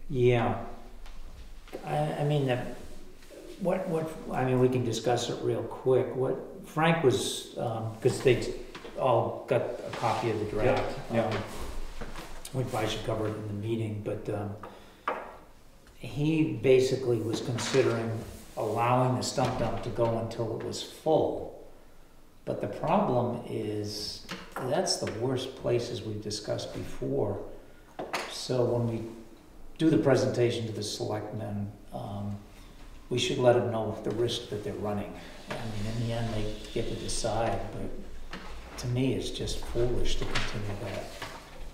Yeah. I mean, I mean, we can discuss it real quick. What Frank was, because they all got a copy of the draft. Yeah. We probably should cover it in the meeting, but he basically was considering allowing the stump dump to go until it was full. But the problem is that's the worst place, as we've discussed before. So when we do the presentation to the selectmen, we should let them know the risk that they're running. I mean, in the end, they get to decide, but to me, it's just foolish to continue that.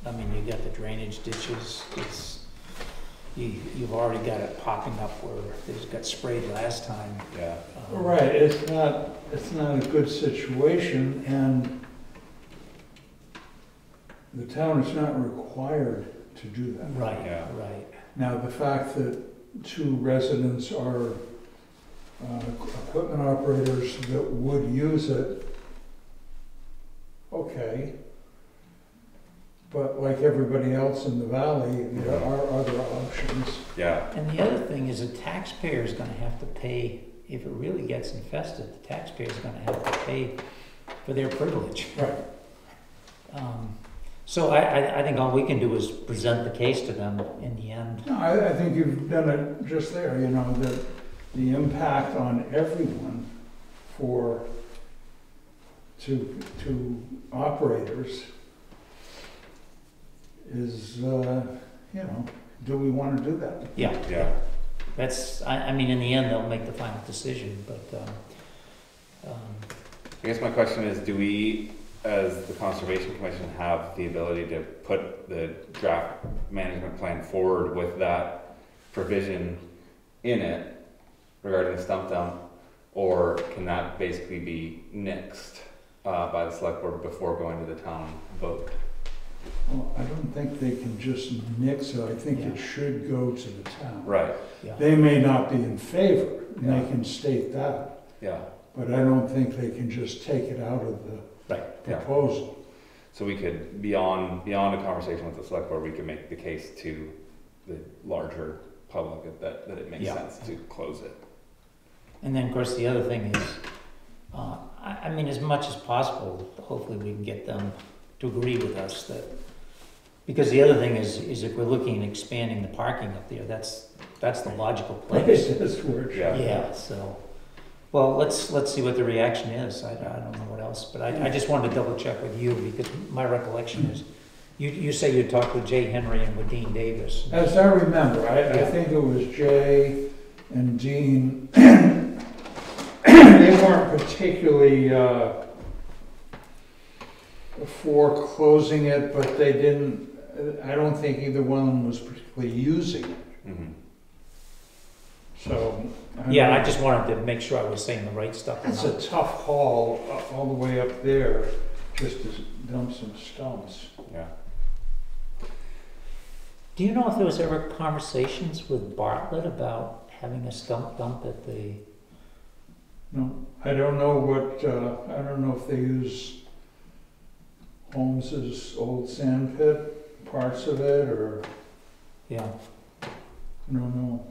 I mean, you got the drainage ditches, you've already got it popping up where it got sprayed last time. Yeah. Right, it's not a good situation, and the town is not required to do that. Right, Yeah. right. Now, the fact that two residents are equipment operators that would use it, okay. But like everybody else in the valley, there are other options. Yeah. And the other thing is the taxpayer is gonna have to pay, if it really gets infested, the taxpayer is gonna have to pay for their privilege. Right. So I think all we can do is present the case to them in the end. No, I think you've done it just there, you know, the impact on everyone to operators is, you know, do we want to do that? Yeah. Yeah. That's, I mean, in the end, they'll make the final decision, but, I guess my question is, do we, as the Conservation Commission, have the ability to put the draft management plan forward with that provision in it regarding the stump dump, or can that basically be nixed by the select board before going to the town vote? Well, I don't think they can just nix it. I think Yeah. it should go to the town. Right. yeah. They may not be in favor, and Yeah. they can state that, Yeah. but I don't think they can just take it out of the Right. Yeah. proposal. So we could, beyond a conversation with the select board, we could make the case to the larger public that it makes Yeah. sense to close it. And then, of course, the other thing is, I mean, as much as possible, hopefully we can get them to agree with us that, because the other thing is if we're looking at expanding the parking up there, that's the logical place. That's where it should Yeah. go. Yeah, so, well, let's see what the reaction is. I don't know what else, but I just wanted to double check with you, because my recollection is, you say you talked with Jay Henry and with Dean Davis. As I remember, I Yeah. think it was Jay and Dean. They weren't particularly for closing it, but they didn't, I don't think either one was particularly using it. Mm-hmm. So. Yeah, I just wanted to make sure I was saying the right stuff. It's a tough haul all the way up there just to dump some stumps. Yeah. Do you know if there was ever conversations with Bartlett about having a stump dump at the, No, I don't know what, I don't know if they use Holmes's old sand pit, parts of it, or, yeah. I don't know.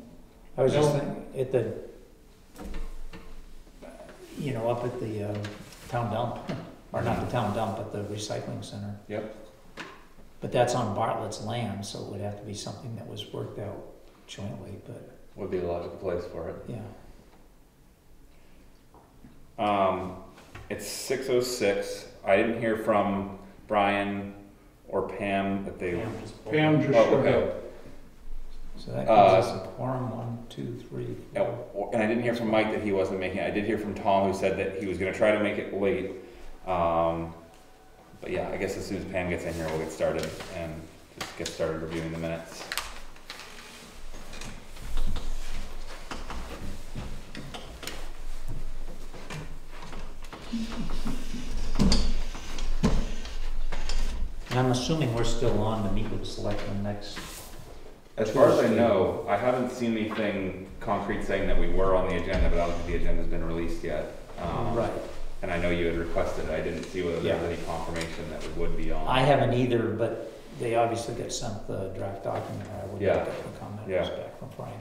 I was just No. thinking, at the, you know, up at the town dump, or not the town dump, but the recycling center. Yep. But that's on Bartlett's land, so it would have to be something that was worked out jointly, but, Would be a logical place for it. yeah. It's 6:06. I didn't hear from Brian or Pam that they. Pam just Oh, showed okay. up. So that gives us a quorum, 1, 2, 3, 4. Yeah, and I didn't hear from Mike that he wasn't making it. I did hear from Tom, who said that he was going to try to make it late. But yeah, I guess as soon as Pam gets in here, we'll get started and just get started reviewing the minutes. And I'm assuming we're still on to meet with the selectmen next. As far as I know, I haven't seen anything concrete saying that we were on the agenda, but I don't think the agenda's been released yet. Right. And I know you had requested it. I didn't see whether there was Yeah. any confirmation that we would be on. I haven't either, but they obviously get sent the draft document, I would Yeah. get the comments Yeah. back from Frank.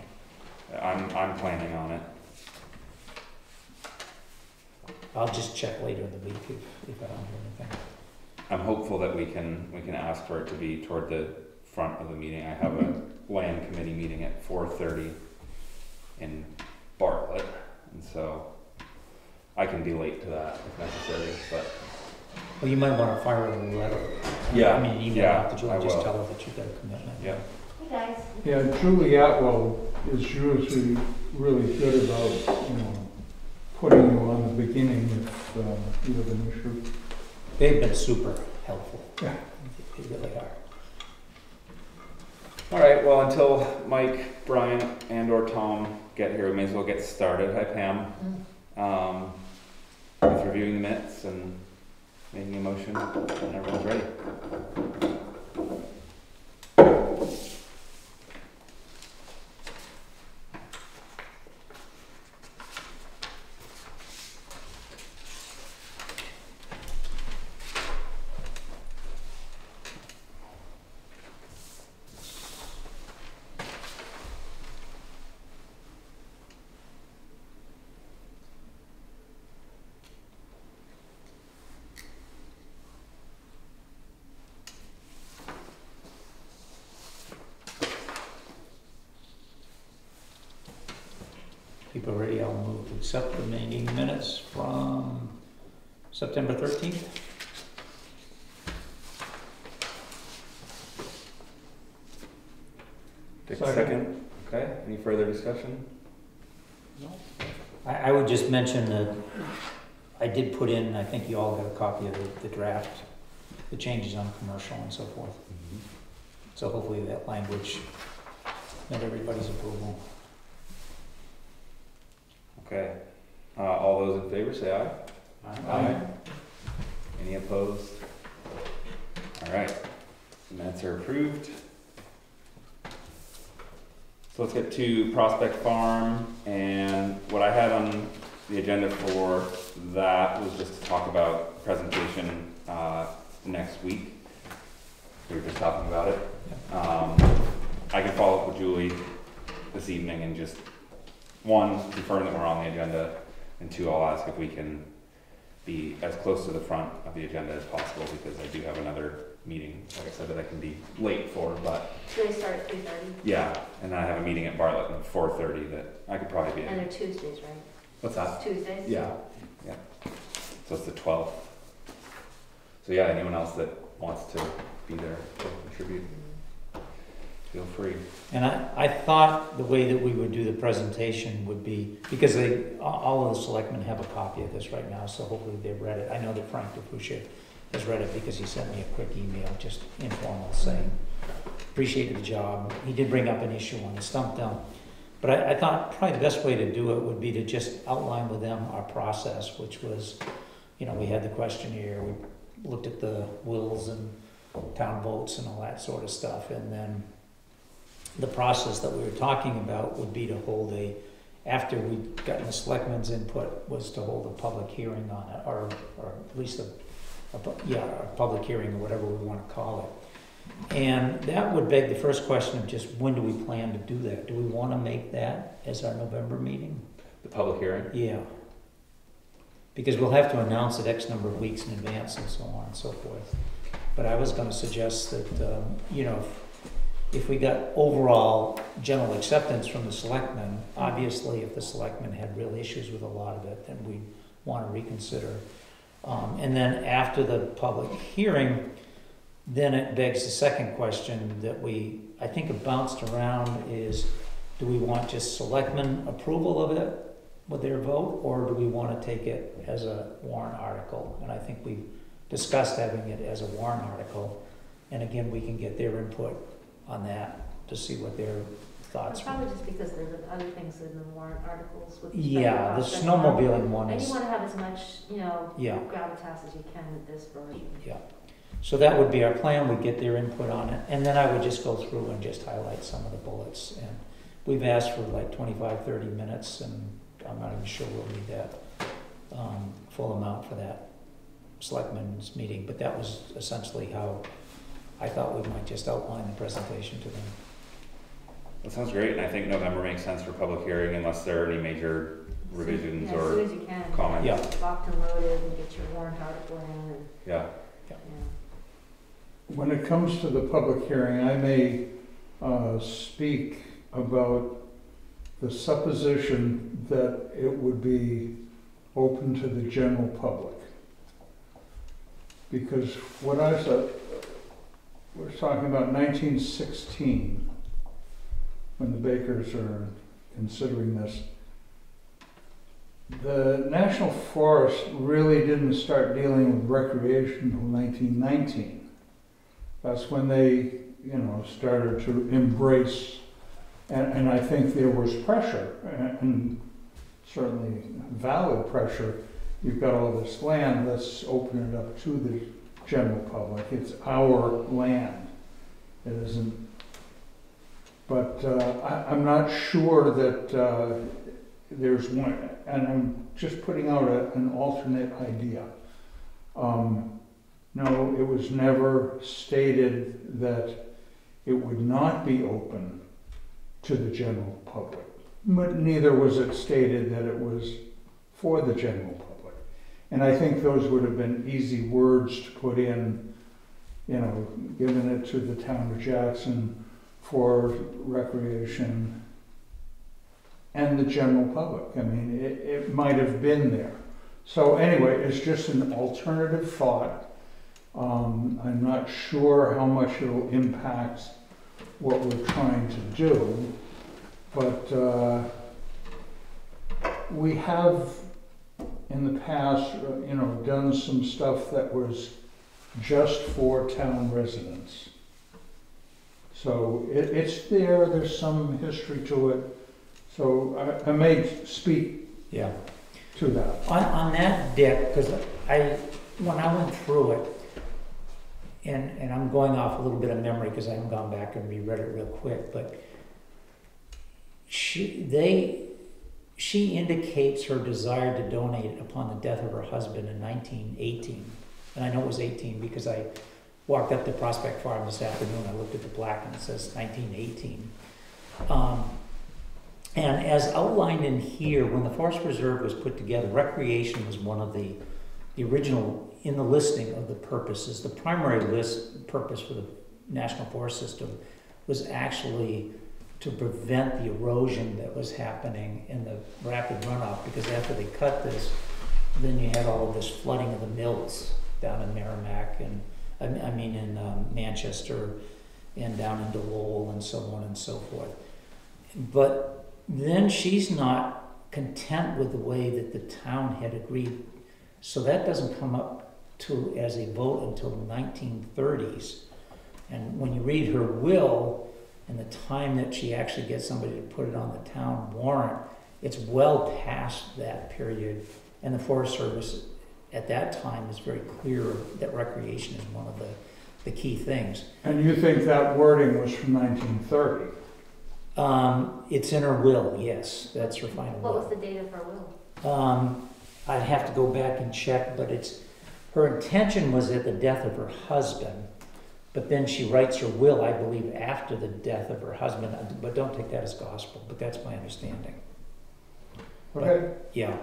I'm planning on it. I'll just check later in the week if I don't hear anything. I'm hopeful that we can ask for it to be toward the front of the meeting. I have a land committee meeting at 4:30 in Bartlett, and so I can be late to that if necessary, but. Well, you might want to fire a letter. Yeah, I mean, email yeah, out to Julie, I just will. tell her that you've got a commitment. Yeah. Hey guys. Yeah, Julie Atwell is usually really good about, putting you on the beginning if you have an issue. They've been super helpful. Yeah. They really are. All right, well, until Mike, Brian, and or Tom get here, we may as well get started. Hi, Pam. With reviewing the minutes and making a motion when everyone's ready. People ready? I'll move to accept the meeting minutes from September 13th. Take a second. Okay, any further discussion? I would just mention that I did put in, I think you all got a copy of the draft, the changes on commercial and so forth. So hopefully that language met everybody's approval. Okay. All those in favor say aye. Aye. Any opposed? All right. Minutes are approved. So let's get to Prospect Farm, and what I had on the agenda for that was just to talk about presentation next week. We were just talking about it. I can follow up with Julie this evening and just, one, confirm that we're on the agenda, and two, I'll ask if we can be as close to the front of the agenda as possible, because I do have another meeting, like I said, that I can be late for, but Do they start at 3:30? yeah, and then I have a meeting at Bartlett at 4:30 that I could probably be And in. they're Tuesdays, right? What's that? It's Tuesdays? Yeah, yeah. So it's the 12th. So yeah, anyone else that wants to be there to contribute, feel free. And I thought the way that we would do the presentation would be, because all of the selectmen have a copy of this right now, so hopefully they've read it. I know that Frank DeFuscia has read it because he sent me a quick email, just informal, saying, appreciated the job. He did bring up an issue on the stump dump. But I thought probably the best way to do it would be to just outline with them our process, which was, we had the questionnaire, we looked at the wills and town votes and all that sort of stuff, and then the process that we were talking about would be to hold after we'd gotten the selectmen's input, was to hold a public hearing on it, or at least a public hearing, or whatever we want to call it. And that would beg the first question of just, when do we plan to do that? Do we want to make that as our November meeting? The public hearing? Yeah. Because we'll have to announce it X number of weeks in advance and so on and so forth. But I was going to suggest that, if we got overall general acceptance from the selectmen, obviously if the selectmen had real issues with a lot of it, then we'd want to reconsider. And then after the public hearing, then it begs the second question that I think have bounced around is, do we want just selectmen approval of it with their vote, or do we want to take it as a warrant article? And I think we discussed having it as a warrant article, and again, we can get their input on that to see what their thoughts It's were. probably just because there's other things in the warrant articles with. Yeah, the respect to snowmobiling one And is, you want to have as much, yeah, gravitas as you can with this version. yeah. So that would be our plan, we'd get their input on it, and then I would just go through and just highlight some of the bullets. And we've asked for like 25, 30 minutes, and I'm not even sure we'll need that full amount for that selectmen's meeting, but that was essentially how I thought we might just outline the presentation to them. That sounds great, and I think November makes sense for public hearing unless there are any major revisions Yeah, as or soon as you can. comments. Yeah. Locked and loaded and get your warrant article in and, Yeah, yeah. When it comes to the public hearing, I may speak about the supposition that it would be open to the general public. Because what I said, we're talking about 1916, when the Bakers are considering this. The National Forest really didn't start dealing with recreation until 1919. That's when they, started to embrace, and I think there was pressure, and certainly valid pressure. You've got all this land, let's open it up to the general public. It's our land. It isn't. But I'm not sure that there's one, and I'm just putting out an alternate idea. No, it was never stated that it would not be open to the general public, but neither was it stated that it was for the general public. And I think those would have been easy words to put in, giving it to the town of Jackson for recreation and the general public. I mean, it might have been there. So anyway, it's just an alternative thought. I'm not sure how much it'll impact what we're trying to do, but we have in the past, done some stuff that was just for town residents. So it's there, there's some history to it. So I may speak to that. On that, Dick, because when I went through it, and I'm going off a little bit of memory because I haven't gone back and reread it real quick, but she indicates her desire to donate upon the death of her husband in 1918. And I know it was 18 because I walked up to Prospect Farm this afternoon, I looked at the plaque and it says 1918. And as outlined in here, when the Forest Reserve was put together, recreation was one of the original, in the listing of the purposes. The primary purpose for the National Forest System was actually to prevent the erosion that was happening in the rapid runoff, because after they cut this, then you had all of this flooding of the mills down in Merrimack and in Manchester and down into Lowell and so on and so forth. But then she's not content with the way that the town had agreed. So that doesn't come up as a vote until the 1930s. And when you read her will and the time that she actually gets somebody to put it on the town warrant, it's well past that period. And the Forest Service at that time is very clear that recreation is one of the key things. And you think that wording was from 1930? It's in her will, yes. That's her final will. What was the date of her will? I'd have to go back and check, but her intention was at the death of her husband, but then she writes her will, I believe, after the death of her husband, but don't take that as gospel, but that's my understanding. Okay. Yeah.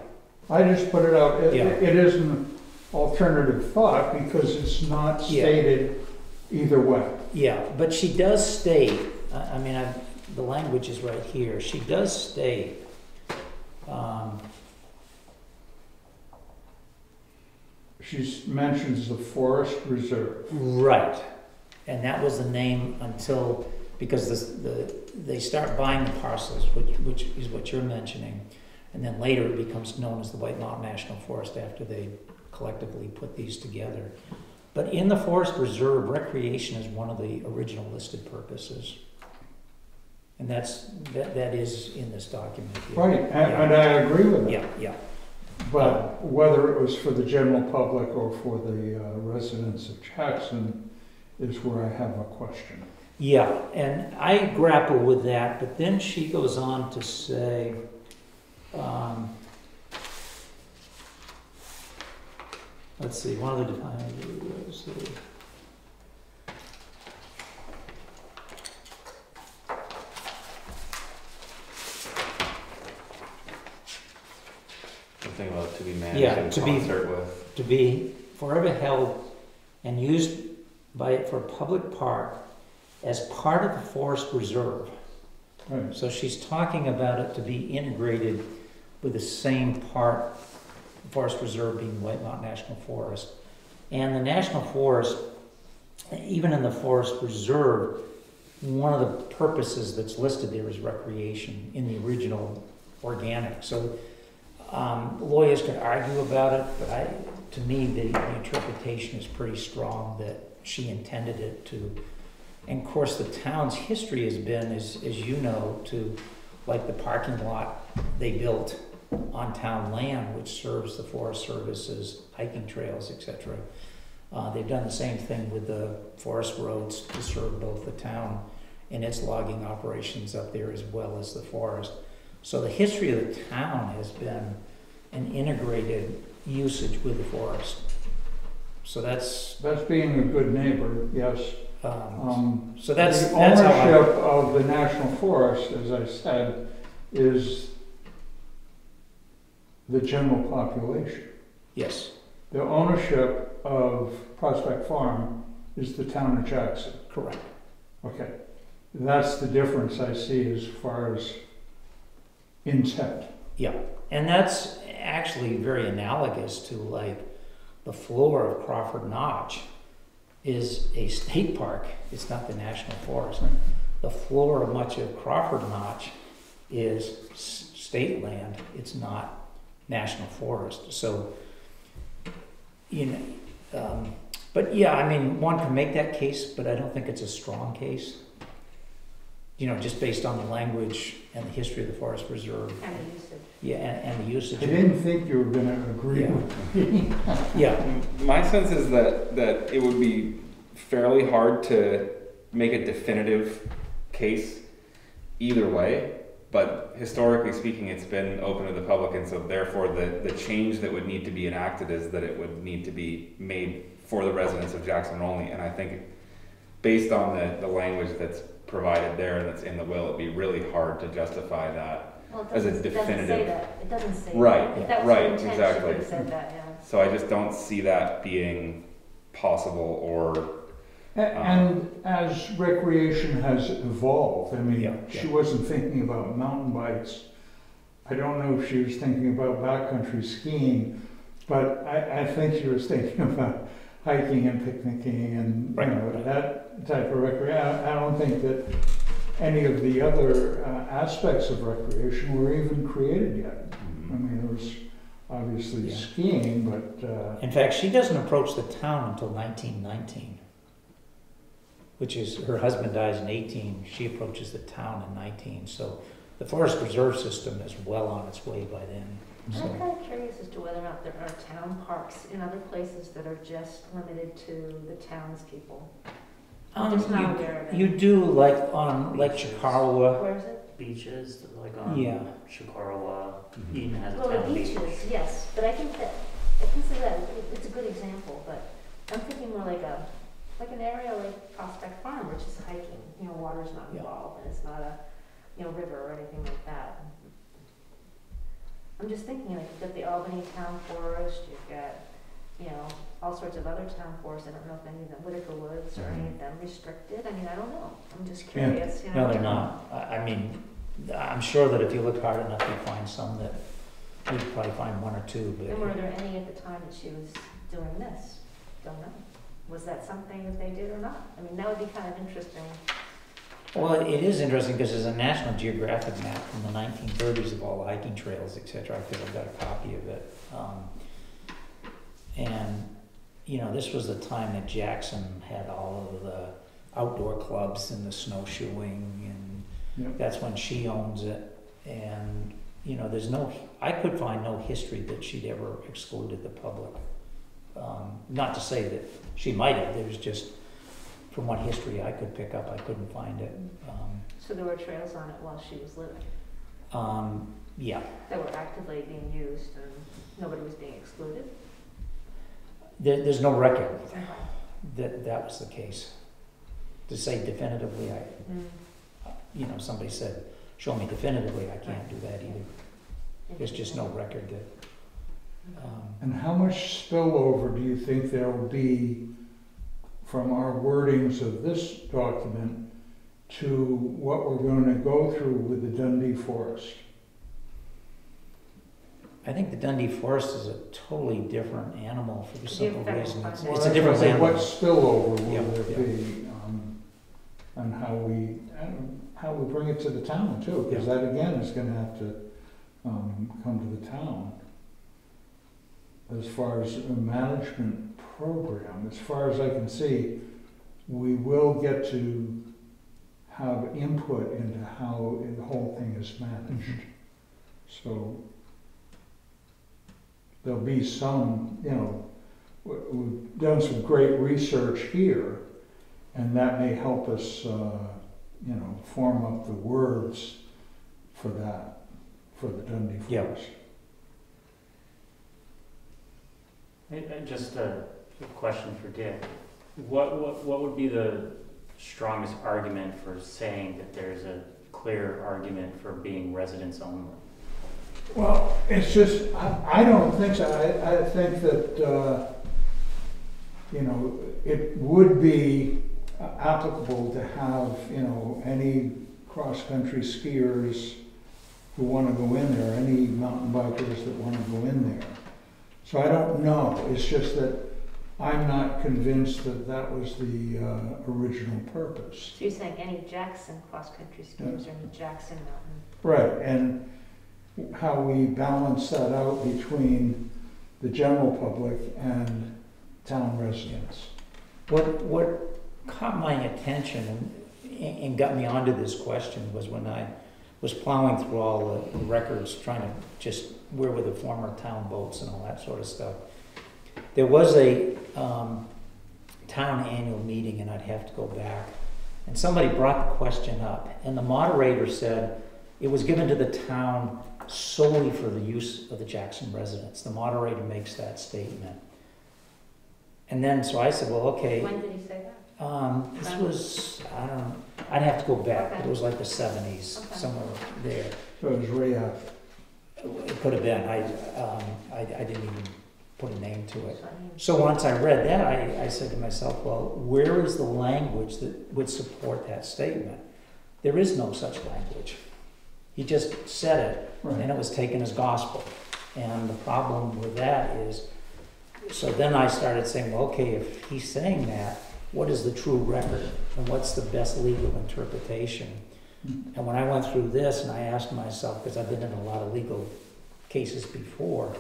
I just put it out. It Yeah. is an alternative thought because it's not stated either way. Yeah, but she does state, the language is right here, she does state, She mentions the Forest Reserve. right, and that was the name until, because they start buying the parcels, which is what you're mentioning, and then later it becomes known as the White Mountain National Forest after they collectively put these together. But in the Forest Reserve, recreation is one of the original listed purposes. And that is in this document here. Right, and I agree with that. Yeah. But whether it was for the general public or for the residents of Jackson is where I have a question. Yeah, and I grapple with that, but then she goes on to say, let's see, one of the something about to be managed Yeah, in to be- concert with. to be forever held and used by it for a public park as part of the forest reserve. Right. So she's talking about it to be integrated with the same part, the forest reserve being White Mountain National Forest. And the national forest, even in the forest reserve, one of the purposes that's listed there is recreation in the original organic. So lawyers could argue about it, but to me, the interpretation is pretty strong that she intended it to. And of course, the town's history has been, as you know, to, like the parking lot they built on town land, which serves the Forest Service's hiking trails, etc. They've done the same thing with the forest roads to serve both the town and its logging operations up there as well as the forest. So the history of the town has been an integrated usage with the forest. So that's being a good neighbor, yes. so that's the how ownership of the national forest, as I said, is the general population. yes, The ownership of Prospect Farm is the town of Jackson. correct. Okay, that's the difference I see as far as intent. And that's actually very analogous to like the floor of Crawford Notch is a state park. It's not the national forest. Right. The floor of much of Crawford Notch is state land. It's not national forest. So, but yeah, I mean, one can make that case, but I don't think it's a strong case. Just based on the language and the history of the Forest Reserve. And the usage. Yeah, and the usage. I didn't think you were going to agree Yeah. with me. Yeah, My sense is that it would be fairly hard to make a definitive case either way, but historically speaking, it's been open to the public, and so therefore the change that would need to be enacted is that it would need to be made for the residents of Jackson only. And I think based on the language that's provided there and that's in the will, it'd be really hard to justify that. Well, it As a doesn't, it doesn't say definitive- that. It doesn't say Right, that. If that was right, her intent, exactly. she would have said that, yeah. So I just don't see that being possible or And as recreation has evolved, I mean, Yeah, she yeah. wasn't thinking about mountain bikes. I don't know if she was thinking about backcountry skiing, but I think she was thinking about hiking and picnicking and Right. that type of recreation. I don't think that any of the other aspects of recreation were even created yet. I mean, there was obviously Yeah. skiing, but in fact, she doesn't approach the town until 1919, which is, her husband dies in 18, she approaches the town in 19, so the Forest Reserve system is well on its way by then. I'm So, kind of curious as to whether or not there are town parks in other places that are just limited to the townspeople. I'm just not aware of it. you do like on Lake Chicarawa, Where is it? Beaches, like on yeah, Chicarawa, Eden has a Well, the town beach. beaches, yes, but I consider that, it's a good example, but I'm thinking more like an area like Prospect Farm, which is hiking, water's not Yeah. involved, and it's not a, river or anything like that. I'm just thinking, like, you've got the Albany Town Forest, you've got, all sorts of other town forests. I don't know if any of them, Whitaker Woods, or any of them restricted. I mean, I don't know. I'm just curious. no, they're not. I mean, I'm sure that if you look hard enough, you'd find some that, you'd probably find one or two, And were but there any at the time that she was doing this? Don't know. Was that something that they did or not? I mean, that would be kind of interesting. well, it is interesting because there's a National Geographic map from the 1930s of all the hiking trails, etc. Because I've got a copy of it. And this was the time that Jackson had all of the outdoor clubs and the snowshoeing, and Yep. that's when she owns it. And I could find no history that she'd ever excluded the public. Not to say that she might have. There's just, from what history I could pick up, I couldn't find it. So there were trails on it while she was living Yeah, that were actively being used and nobody was being excluded? there's no record that was the case. To say definitively, somebody said, show me definitively, I can't do that either. There's just no record that And how much spillover do you think there will be from our wordings of this document to what we're going to go through with the Dundee Forest? I think the Dundee Forest is a totally different animal for the simple federal reason. project. It's a different Well, animal. what spillover will Yeah, there yeah. be, and how we bring it to the town too? Because Yeah. that again is going to have to come to the town. As far as a management program, as far as I can see, we will get to have input into how the whole thing is managed. So there'll be some, we've done some great research here, and that may help us, form up the words for that, for the Dundee Yeah. Forest. Just a question for Dick. What would be the strongest argument for saying that there's a clear argument for being residents only? Well, it's just, I don't think so. I think that, it would be applicable to have, any cross-country skiers who want to go in there, any mountain bikers that want to go in there. So I don't know. It's just that I'm not convinced that that was the original purpose. So you're saying any Jackson cross-country skiers or any Jackson mountain? Right, and how we balance that out between the general public and town residents. What caught my attention and got me onto this question was when I was plowing through all the records, trying to just where were the former town boats and all that sort of stuff. There was a town annual meeting, and I'd have to go back, and somebody brought the question up, and the moderator said it was given to the town solely for the use of the Jackson residents. The moderator makes that statement. And then, so I said, well, okay. When did he say that? This was, I don't know, I'd have to go back, but Okay. it was like the 70s, Okay. somewhere there. So it was way after. It could have been, I didn't even put a name to it. So, I mean, So once I read that, I said to myself, well, where is the language that would support that statement? There is no such language. He just said it, and it was taken as gospel. And the problem with that is, so then I started saying, well, okay, if he's saying that, what is the true record? And what's the best legal interpretation? And when I went through this and I asked myself, because I've been in a lot of legal cases before,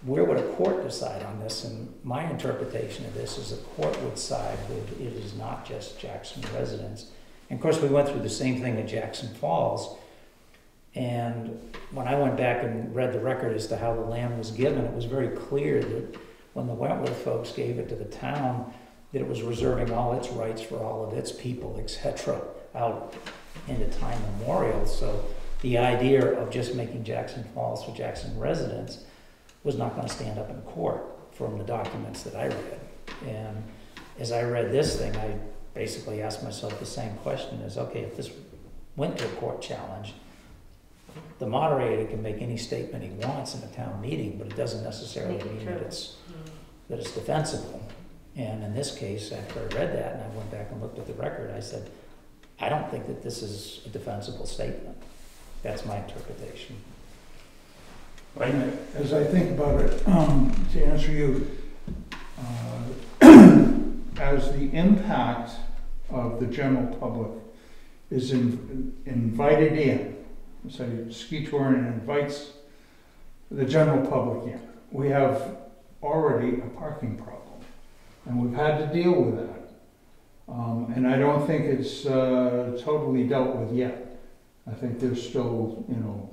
where would a court decide on this? And my interpretation of this is a court would side with it is not just Jackson residents. And of course, we went through the same thing at Jackson Falls. And when I went back and read the record as to how the land was given, it was very clear that when the Wentworth folks gave it to the town, that it was reserving all its rights for all of its people, etc., out into time memorial. So the idea of just making Jackson Falls for Jackson residents was not going to stand up in court from the documents that I read. And as I read this thing, I basically asked myself the same question as, okay, if this went to a court challenge, the moderator can make any statement he wants in a town meeting, but it doesn't necessarily Make it mean true. that it's defensible. And in this case, after I read that and I went back and looked at the record, I said, I don't think that this is a defensible statement. That's my interpretation. Right. As I think about it, to answer you, as the impact of the general public is invited in, so Ski Touring invites the general public in, we have already a parking problem, and we've had to deal with that. And I don't think it's totally dealt with yet. I think there's still,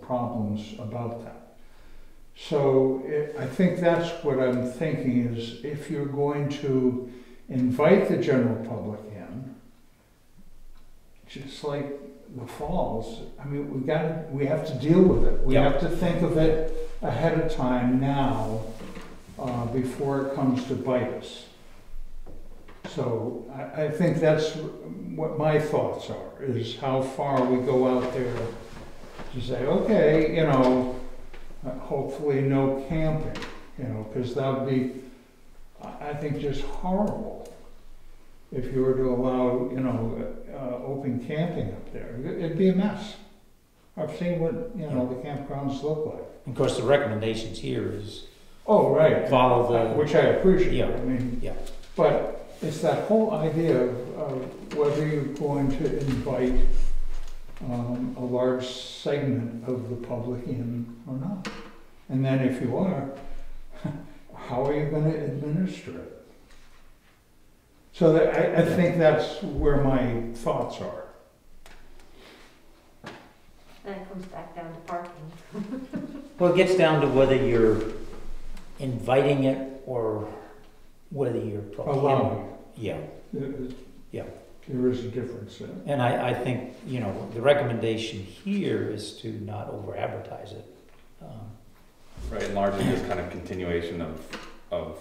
problems about that. So I think that's what I'm thinking is if you're going to invite the general public in, just like the falls, I mean, we have to deal with it. We have to think of it ahead of time now before it comes to bite us. So I think that's what my thoughts are, is how far we go out there to say, okay, hopefully no camping. you know, because that would be, I think, just horrible if you were to allow, you know, open camping up there. It'd be a mess. I've seen what, you know, the campgrounds look like. Of course, the recommendations here is Oh, right. follow the, Which I appreciate. Yeah. I mean, yeah, but it's that whole idea of whether you're going to invite a large segment of the public in or not. And then if you are, how are you going to administer it? So that, I think that's where my thoughts are. Then it comes back down to parking. well, it gets down to whether you're inviting it or whether you're prohibiting. Allowing. Yeah, Yeah. There is a difference there. and I think, you know, the recommendation here is to not over-advertise it. Right, and largely just kind of continuation of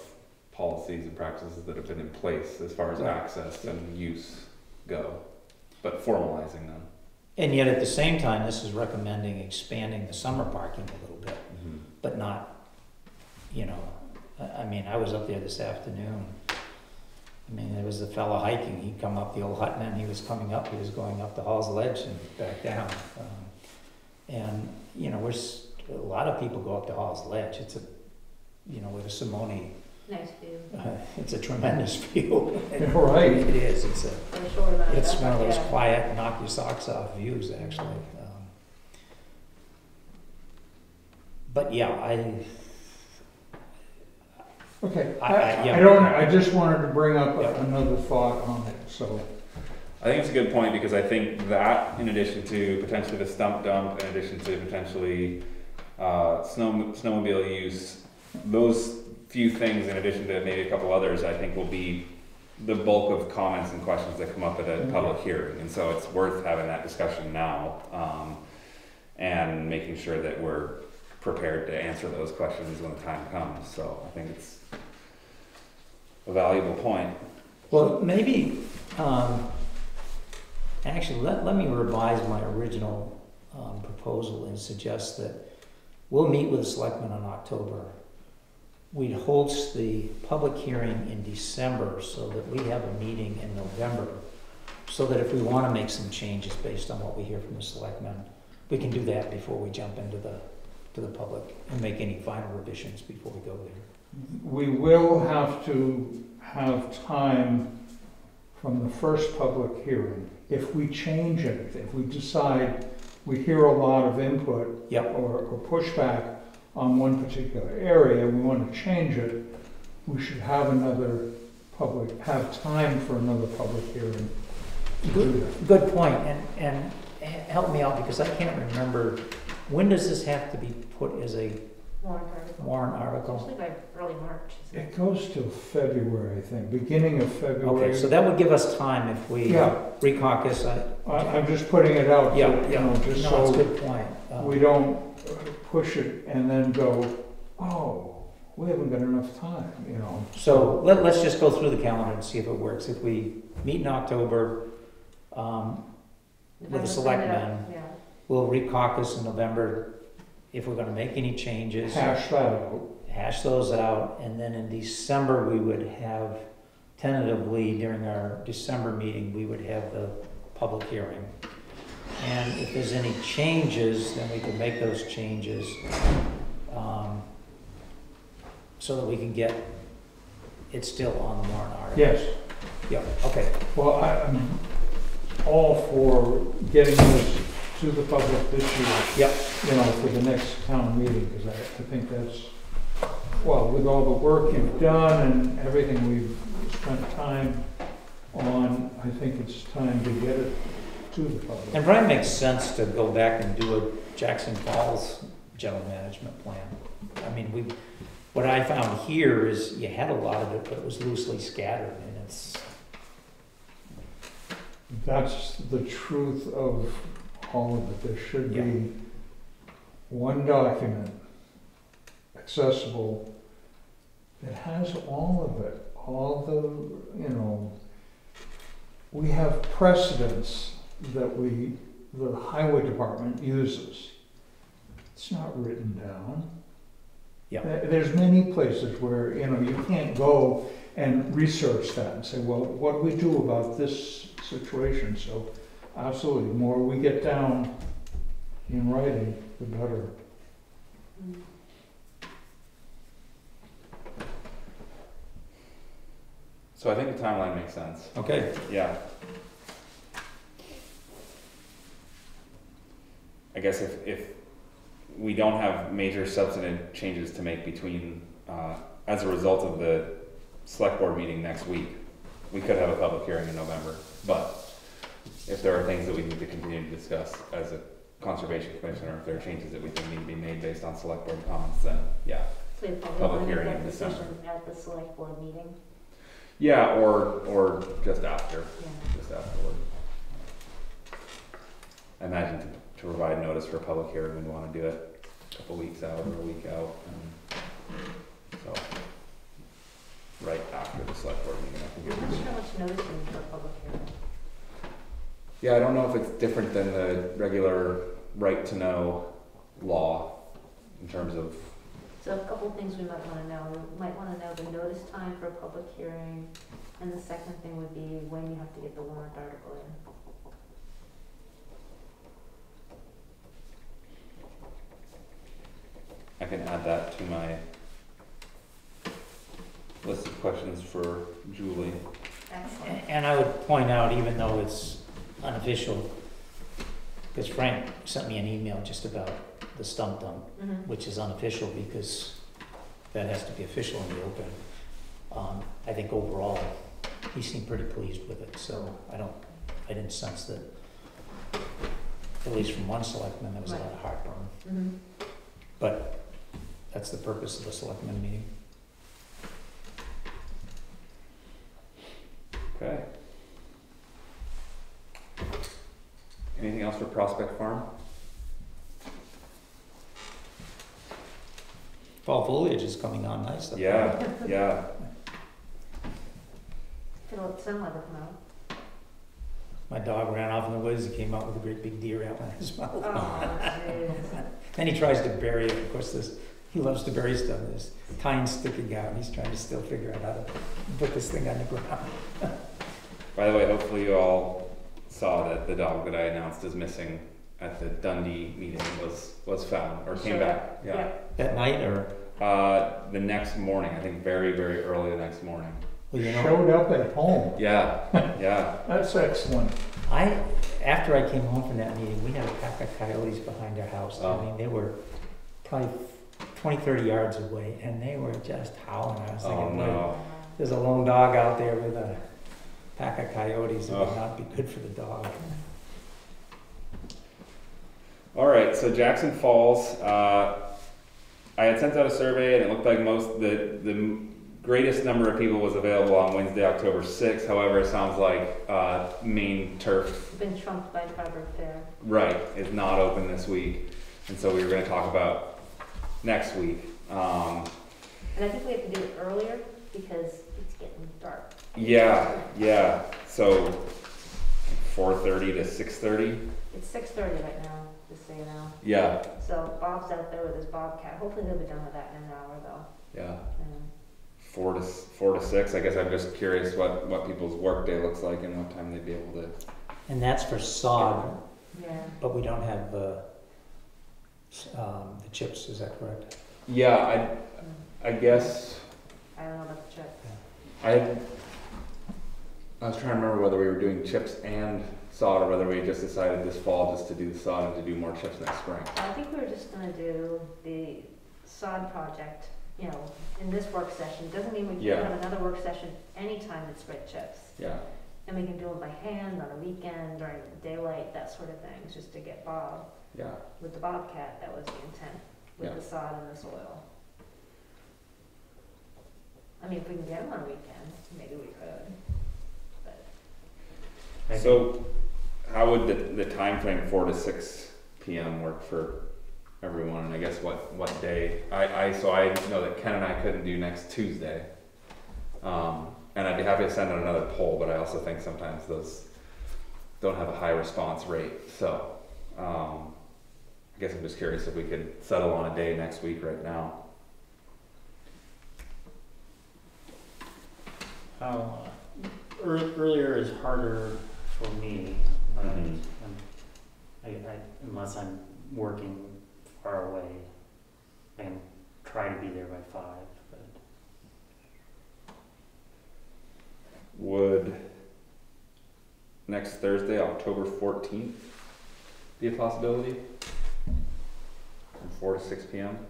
policies and practices that have been in place as far as Right. access and use go, but formalizing them. And yet, at the same time, this is recommending expanding the summer parking a little bit, but not, you know, I mean, I was up there this afternoon. I mean, there was a fellow hiking, he'd come up the old hut, and then he was coming up, he was going up the Hall's Ledge and back down. And, you know, a lot of people go up to Hall's Ledge, it's a, you know, with a Simone, Nice view. it's a tremendous view. Right. It is, it's For sure that. it's one of those Yeah. quiet, knock your socks off views, actually. But yeah, Okay, yeah. I just wanted to bring up Yeah. another thought on it, so. I think it's a good point because I think that, in addition to potentially the stump dump, in addition to potentially snowmobile use, those few things, in addition to maybe a couple others, I think will be the bulk of comments and questions that come up at a public hearing. And so it's worth having that discussion now and making sure that we're prepared to answer those questions when the time comes. So I think it's a valuable point. well, maybe, actually, let me revise my original proposal and suggest that we'll meet with the selectmen in October. We'd host the public hearing in December so that we have a meeting in November, so that if we want to make some changes based on what we hear from the selectmen, we can do that before we jump into the public and make any final revisions before we go there. We will have to have time from the first public hearing. If we change it, if we decide we hear a lot of input Yep. or pushback on one particular area, we want to change it, we should have have time for another public hearing. to do that. Good point, and help me out, because I can't remember, when does this have to be put as a Warrant article. warrant article? Usually by early March, isn't it? It goes till February, I think, beginning of February. Okay, so that would give us time if we Yeah. recaucus. I'm just putting it out, Yeah, you know, just No, that's a so good point. we don't push it and then go, oh, we haven't got enough time, you know. So let's just go through the calendar and see if it works. If we meet in October with the November, selectmen, Yeah. we'll recaucus in November if we're gonna make any changes, Hash that out. hash those out, and then in December, we would have, tentatively during our December meeting, we would have the public hearing. And if there's any changes, then we can make those changes so that we can get it still on the warrant article. Yes. Yeah, okay. Well, I'm all for getting this to the public this year. Yep. You know, for the next town meeting, because I think that's, well, with all the work you've done and everything we've spent time on, I think it's time to get it to the public. And probably makes sense to go back and do a Jackson Falls general management plan. I mean, what I found here is you had a lot of it, but it was loosely scattered, and it's, That's the truth of all of it. There should Yeah. be one document accessible that has all of it, all the, you know, we have precedents that the highway department uses. It's not written down. Yeah. There's many places where, you know, you can't go and research that and say, well, what do we do about this situation? So absolutely, the more we get down in writing, the better. Mm. So I think the timeline makes sense. Okay, Yeah. I guess if we don't have major substantive changes to make between, as a result of the select board meeting next week, we could have a public hearing in November. But if there are things that we need to continue to discuss as a conservation commission, or if there are changes that we think need to be made based on select board comments, then yeah. So you probably Public want to hearing make in that December. decision at the select board meeting. Yeah, or just after, Yeah. just afterward. I imagine to provide notice for a public hearing, we'd want to do it a couple weeks out or a week out. So, right after the select board meeting, I think I'm it not would sure be. how much notice you need for a public hearing. Yeah, I don't know if it's different than the regular right to know law in terms of, So a couple of things we might want to know. We might want to know the notice time for a public hearing, and the second thing would be when you have to get the warrant article in. I can add that to my list of questions for Julie. Excellent. and I would point out, even though it's unofficial, because Frank sent me an email just about the stump dump, Mhm. which is unofficial because that has to be official in the open. I think overall, he seemed pretty pleased with it, so I didn't sense that, at least from one selectman, there was a lot of heartburn. Mhm. But that's the purpose of the selectmen meeting. Okay. Anything else for Prospect Farm? Fall foliage is coming on nice. up there. Yeah, yeah. It'll let some weather come out. My dog ran off in the woods, he came out with a great big deer antler in his mouth. Oh, jeez. Then he tries to bury it, of course, he loves to bury stuff, there's tines sticking out, and he's trying to still figure out how to put this thing on the ground. By the way, hopefully you all saw that the dog that I announced is missing at the Dundee meeting was found, or came Sure. back, yeah. That night, or, The next morning, I think very, very early the next morning. well, you know, Showed up at home. Yeah, yeah. That's excellent. after I came home from that meeting, we had a pack of coyotes behind our house. Oh. I mean, they were probably 20, 30 yards away, and they were just howling. I was Oh thinking, boy, no. there's a lone dog out there with a pack of coyotes, it would Oh. not be good for the dog. All right, so Jackson Falls, I had sent out a survey and it looked like the greatest number of people was available on Wednesday, October 6th. However, it sounds like main turf, Been trumped by Carver Fair. right, is not open this week. And so we were going to talk about next week. And I think we have to do it earlier because it's getting dark. Yeah. So 4:30 to 6:30. It's 6:30 right now, just so you know. Yeah, So Bob's out there with his Bobcat. Hopefully he'll be done with that in an hour though. yeah. And 4 to 6. I guess I'm just curious what people's work day looks like and what time they'd be able to. And that's for sod, yeah. but we don't have the chips, is that correct? Yeah, I guess I don't know about the chip. I was trying to remember whether we were doing chips and sod or whether we just decided this fall just to do the sod and to do more chips next spring. I think we were just gonna do the sod project, you know, in this work session. Doesn't mean we can't Yeah. have another work session anytime to spread chips. Yeah. And we can do it by hand on a weekend during daylight, that sort of thing, just to get Bob. Yeah. With the Bobcat, that was the intent, with Yeah. the sod and the soil. I mean, if we can get them on a weekend, maybe we could. But So how would the time frame 4 to 6 p.m. work for everyone? And I guess what day? So I know that Ken and I couldn't do next Tuesday. And I'd be happy to send out another poll, but I also think sometimes those don't have a high response rate. So I guess I'm just curious if we could settle on a day next week right now. Earlier is harder for me, Mhm. unless I'm working far away. I can try to be there by 5, but Would next Thursday, October 14th, be a possibility? From 4 to 6 p.m.?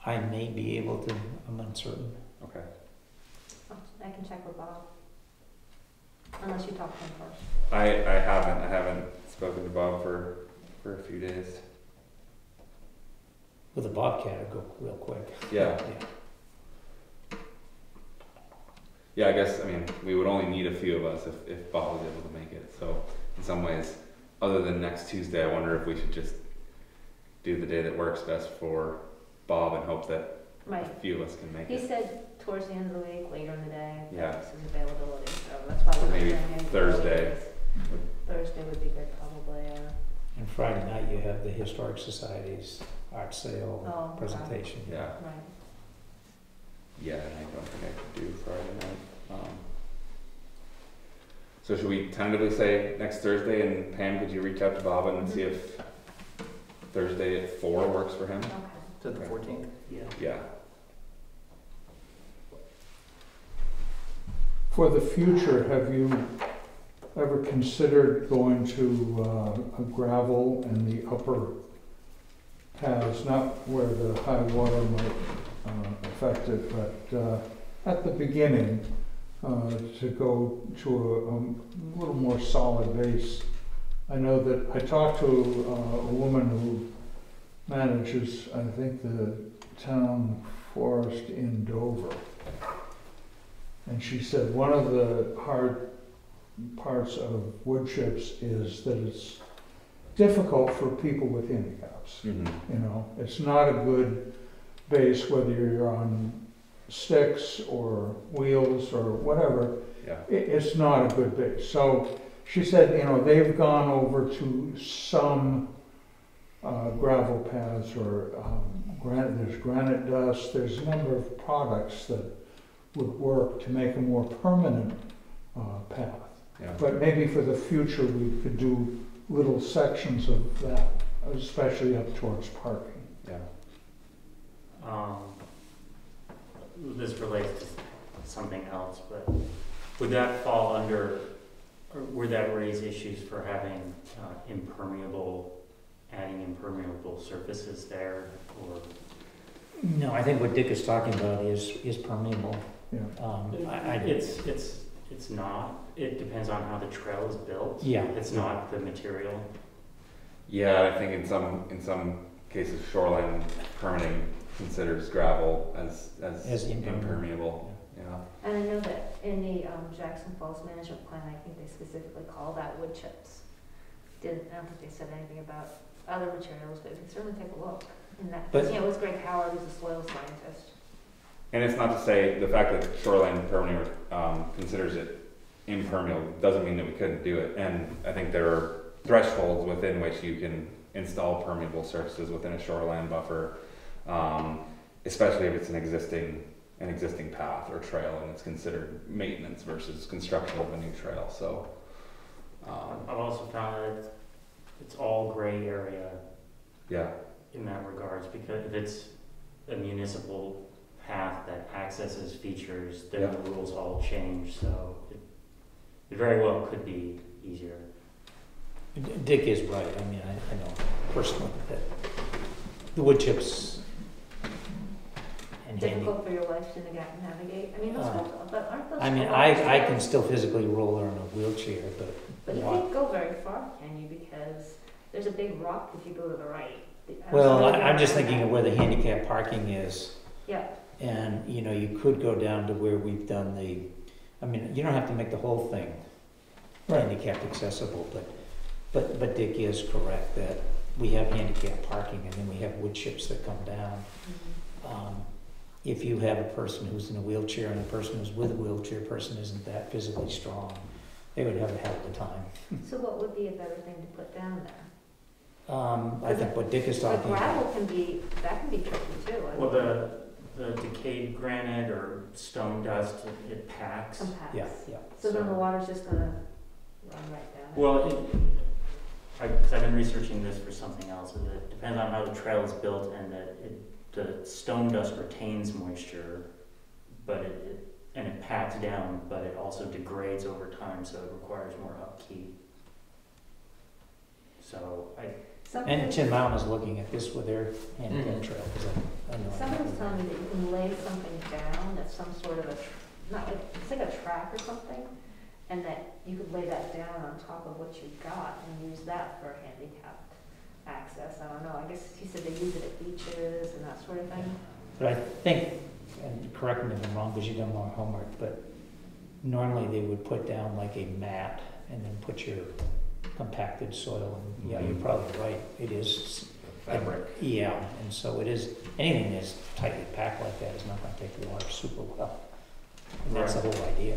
I may be able to, I'm uncertain. Okay. I can check with Bob. Unless you talk to him first. I haven't spoken to Bob for a few days. With a Bobcat, it'd go real quick. Yeah. Yeah, I guess, we would only need a few of us if Bob was able to make it. So in some ways, other than next Tuesday, I wonder if we should just do the day that works best for Bob and hope that Right. a few of us can make He it. said towards the end of the week, later in the day, Yeah. that's his availability, so that's why we're Maybe doing it. Thursday. Thursday would be good, probably, And Friday night, you have the Historic Society's art sale Oh, okay. presentation. Yeah. right. Yeah, and I don't think I could do Friday night. So should we tentatively say next Thursday, and Pam, could you reach out to Bob and see if Thursday at 4 works for him? Okay. To the 14th? yeah. Yeah. For the future, have you ever considered going to a gravel in the upper paths, not where the high water might affect it, but at the beginning, to go to a little more solid base? I know that I talked to a woman who manages, I think, the town forest in Dover. And she said one of the hard parts of wood chips is that it's difficult for people with handicaps. Mm-hmm. You know, it's not a good base whether you're on sticks or wheels or whatever. Yeah. It's not a good base. So she said, you know, they've gone over to some gravel paths or there's granite dust. There's a number of products that would work to make a more permanent path. Yeah. But maybe for the future, we could do little sections of that, especially up towards parking. Yeah. This relates to something else, but would that fall under, or would that raise issues for having adding impermeable surfaces there, or? No, I think what Dick is talking about is permeable. Yeah. It's not. It depends on how the trail is built. Yeah. It's not the material. Yeah, I think in some cases shoreline permitting considers gravel as impermeable. Yeah. And I know that in the Jackson Falls management plan, I think they specifically call that wood chips. I don't think they said anything about other materials, but we can certainly take a look. And that, But- it was Greg Howard, who's a soil scientist. And it's not to say the fact that shoreline permitting considers it impermeable doesn't mean that we couldn't do it. And I think there are thresholds within which you can install permeable surfaces within a shoreline buffer, especially if it's an existing path or trail and it's considered maintenance versus construction of a new trail. So I've also found that it's all gray area yeah, in that regards, because if it's a municipal path that accesses features, then Yeah. the rules all change, so it very well could be easier. Dick is right. I mean, I know personally that the wood chips and handy. Difficult for your wife to navigate. I mean, those but aren't those? I mean, trails- I can still physically roll her in a wheelchair, But you walk. can't go very far, can you? Because there's a big rock if you go to the right. Well, I'm just thinking of where the handicap parking is. Yeah. And, you know, you could go down to where we've done I mean, you don't have to make the whole thing handicap accessible, but Dick is correct that we have handicap parking and then we have wood chips that come down. If you have a person who's in a wheelchair and a person who's with a wheelchair person isn't that physically strong, they would have a hell of a time. So what would be a better thing to put down there? I think what Dick is But talking about. gravel can be tricky too. I Well, mean. decayed granite or stone dust, it packs. Compacts. Yeah. So then the water's just gonna run right down. Well, because I've been researching this for something else, and it depends on how the trail is built, and that the stone dust retains moisture, but it packs down, but it also degrades over time, so it requires more upkeep. So And Tin Mountain is looking at this with their handicap Mhm. trail, because I know. Somebody was telling me that you can lay something down that's some sort of not like, it's like a track or something, and that you could lay that down on top of what you've got and use that for handicapped access. I don't know, I guess he said they use it at beaches and that sort of thing. But I think, and correct me if I'm wrong, because you've done more homework, but normally they would put down like a mat and then put your compacted soil, and yeah, you're probably right, it is. Fabric. Yeah, and so it is, anything that's tightly packed like that is not gonna take the water super well. And that's the whole idea.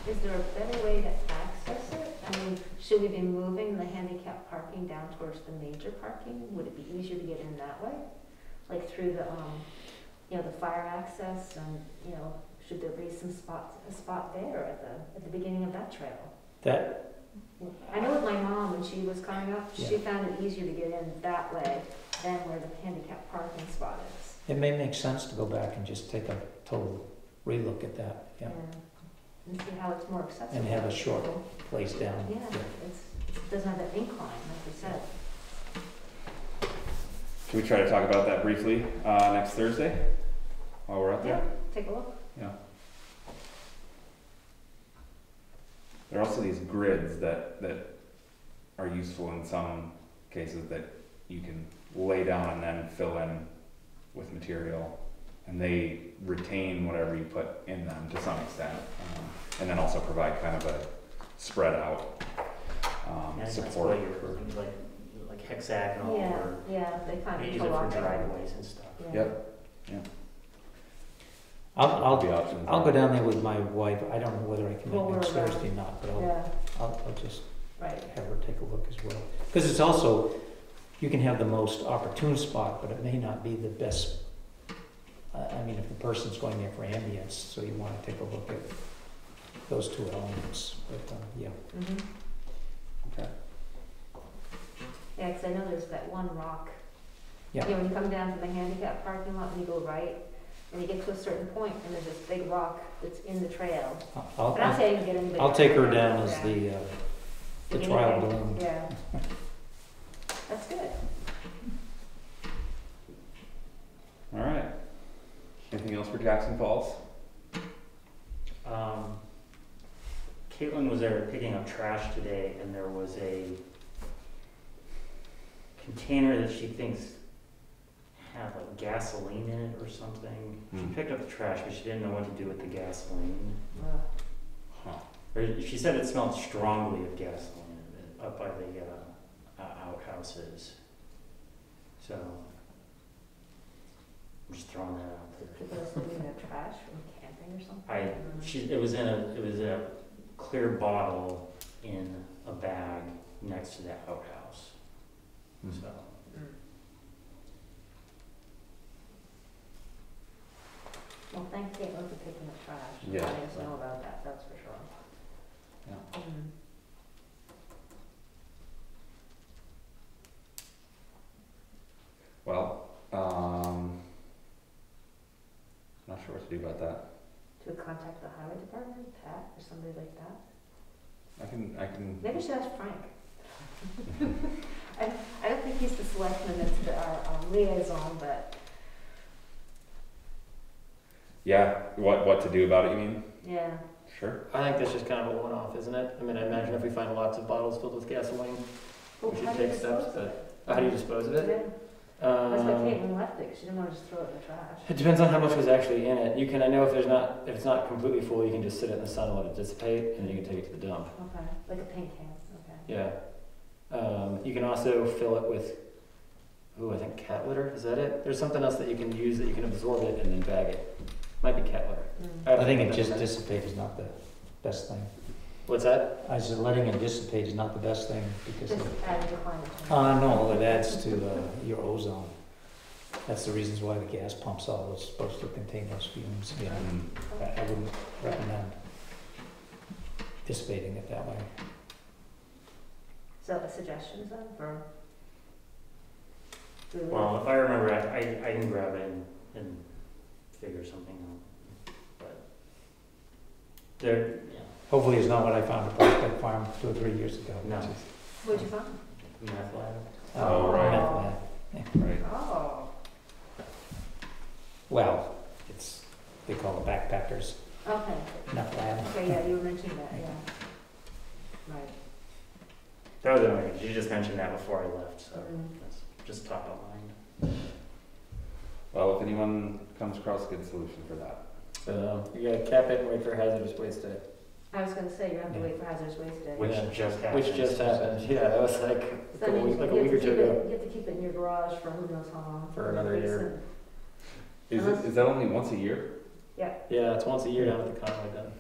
Is there a better way to access it? I mean, should we be moving the handicap parking down towards the major parking? Would it be easier to get in that way? Like through the, the fire access and, should there be a spot there at the beginning of that trail? That, I know with my mom, when she was coming up, she Yeah. found it easier to get in that way than where the handicap parking spot is. it may make sense to go back and just take a total relook at that, yeah, And see how it's more accessible. and have a to short people. place down. Yeah, it doesn't have that incline, like we said. Can we try to talk about that briefly next Thursday while we're out Yeah, there? take a look. Yeah. There are also these grids that are useful in some cases that you can lay down and then fill in with material, and they retain whatever you put in them to some extent, and then also provide kind of a spread out support. Like hexagonal Yeah, or yeah, they kind they of use it for co-opt driveways and stuff. Yeah. Yep. I'll The options. go down there with my wife, I don't know whether I can Roll make next her around. Thursday or not, but Yeah, I'll just right. have her take a look as well. Because it's also, you can have the most opportune spot, but it may not be the best. I mean, if the person's going there for ambience, so you want to take a look at those two elements, but, yeah. Mhm. Okay. Yeah, because I know there's that one rock. Yeah. When you come down to the handicap parking lot and you go right, and you get to a certain point, and there's this big rock that's in the trail. But I'll say you can get anybody. I'll take her to down go as down. the guinea trial pig. balloon. Yeah. That's good. All right. Anything else for Jackson Falls? Caitlin was there picking up trash today, and there was a container that she thinks had like gasoline in it or something. She picked up the trash, but she didn't know what to do with the gasoline. Huh. Or she said it smelled strongly of gasoline up by the outhouses. So I'm just throwing that out there. People are leaving their trash from camping or something. It was in a clear bottle in a bag next to the outhouse. So Well, thank Caitlin for picking up trash. Yeah. Letting us know about that, that's for sure. Yeah. Well, not sure what to do about that. To contact the highway department, Pat, or somebody like that? I can. Maybe we should ask Frank. I don't think he's the selectman, it's our liaison, but Yeah. What to do about it? You mean? yeah. Sure. I think that's just kind of a one-off, isn't it? I mean, I imagine if we find lots of bottles filled with gasoline, Well, we should how do you take steps, dispose of it? how do you dispose of it? Yeah. That's why Um, Caitlin left it, 'cause she didn't want to just throw it in the trash. It depends on how much was actually in it. You can, I know if it's not completely full, you can just sit it in the sun and let it dissipate, and then you can take it to the dump. Okay, like a paint can, okay. Yeah. You can also fill it with, I think cat litter, is that it? There's something else that you can use that you can absorb it and then bag it. Might be cat litter. Mm. I think it that's just it. dissipate is not the best thing. What's that? I said letting it dissipate is not the best thing because, Just adding to climate change. no, it adds to your ozone. That's the reasons why the gas pumps all was supposed to contain those fumes, you know. Mm. I wouldn't recommend dissipating it that way. So a suggestion, son, for? do we- Well, if I remember, I can grab it and figure something out. But there, yeah, Hopefully it's not what I found at Prospect Farm 2 or 3 years ago. No. which is, What'd you find? meth lab. Oh, right. meth lab. Right. Oh. Well, they call it backpackers, Okay, meth lab. okay, yeah, you were mentioning that, yeah. Right. That was annoying. You just mentioned that before I left, so Mm. let's just talk about mine. Well, if anyone comes across a good solution for that. You gotta cap it and wait for hazardous waste day. I was gonna say, you have to wait for hazardous waste day. Which Yeah. just happened. Which just happened, yeah, that was like So that means like you a have week or to two keep it- ago. You have to keep it in your garage for who knows how long. For another year. Is that only once a year? Yeah, it's once a year down at the Conway Den.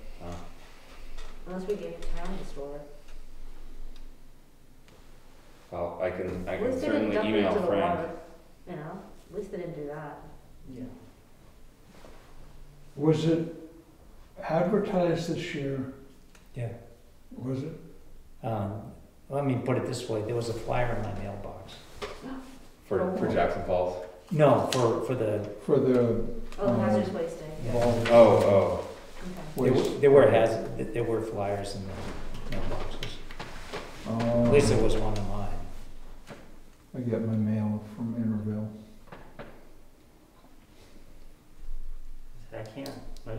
Unless we get the town to store it. Well, I can At least they didn't certainly dump it email into the Frank. water, you know, at least they didn't do that. Yeah. Was it advertised this year? Yeah. Was it? Let me put it this way, there was a flyer in my mailbox. For Jackson Falls. No, for the, For the Oh, hazardous waste day. ball Oh, Okay. waste? there were flyers in the mailboxes. At Uh, least there was one in mine. I get my mail from Interville. I can't. I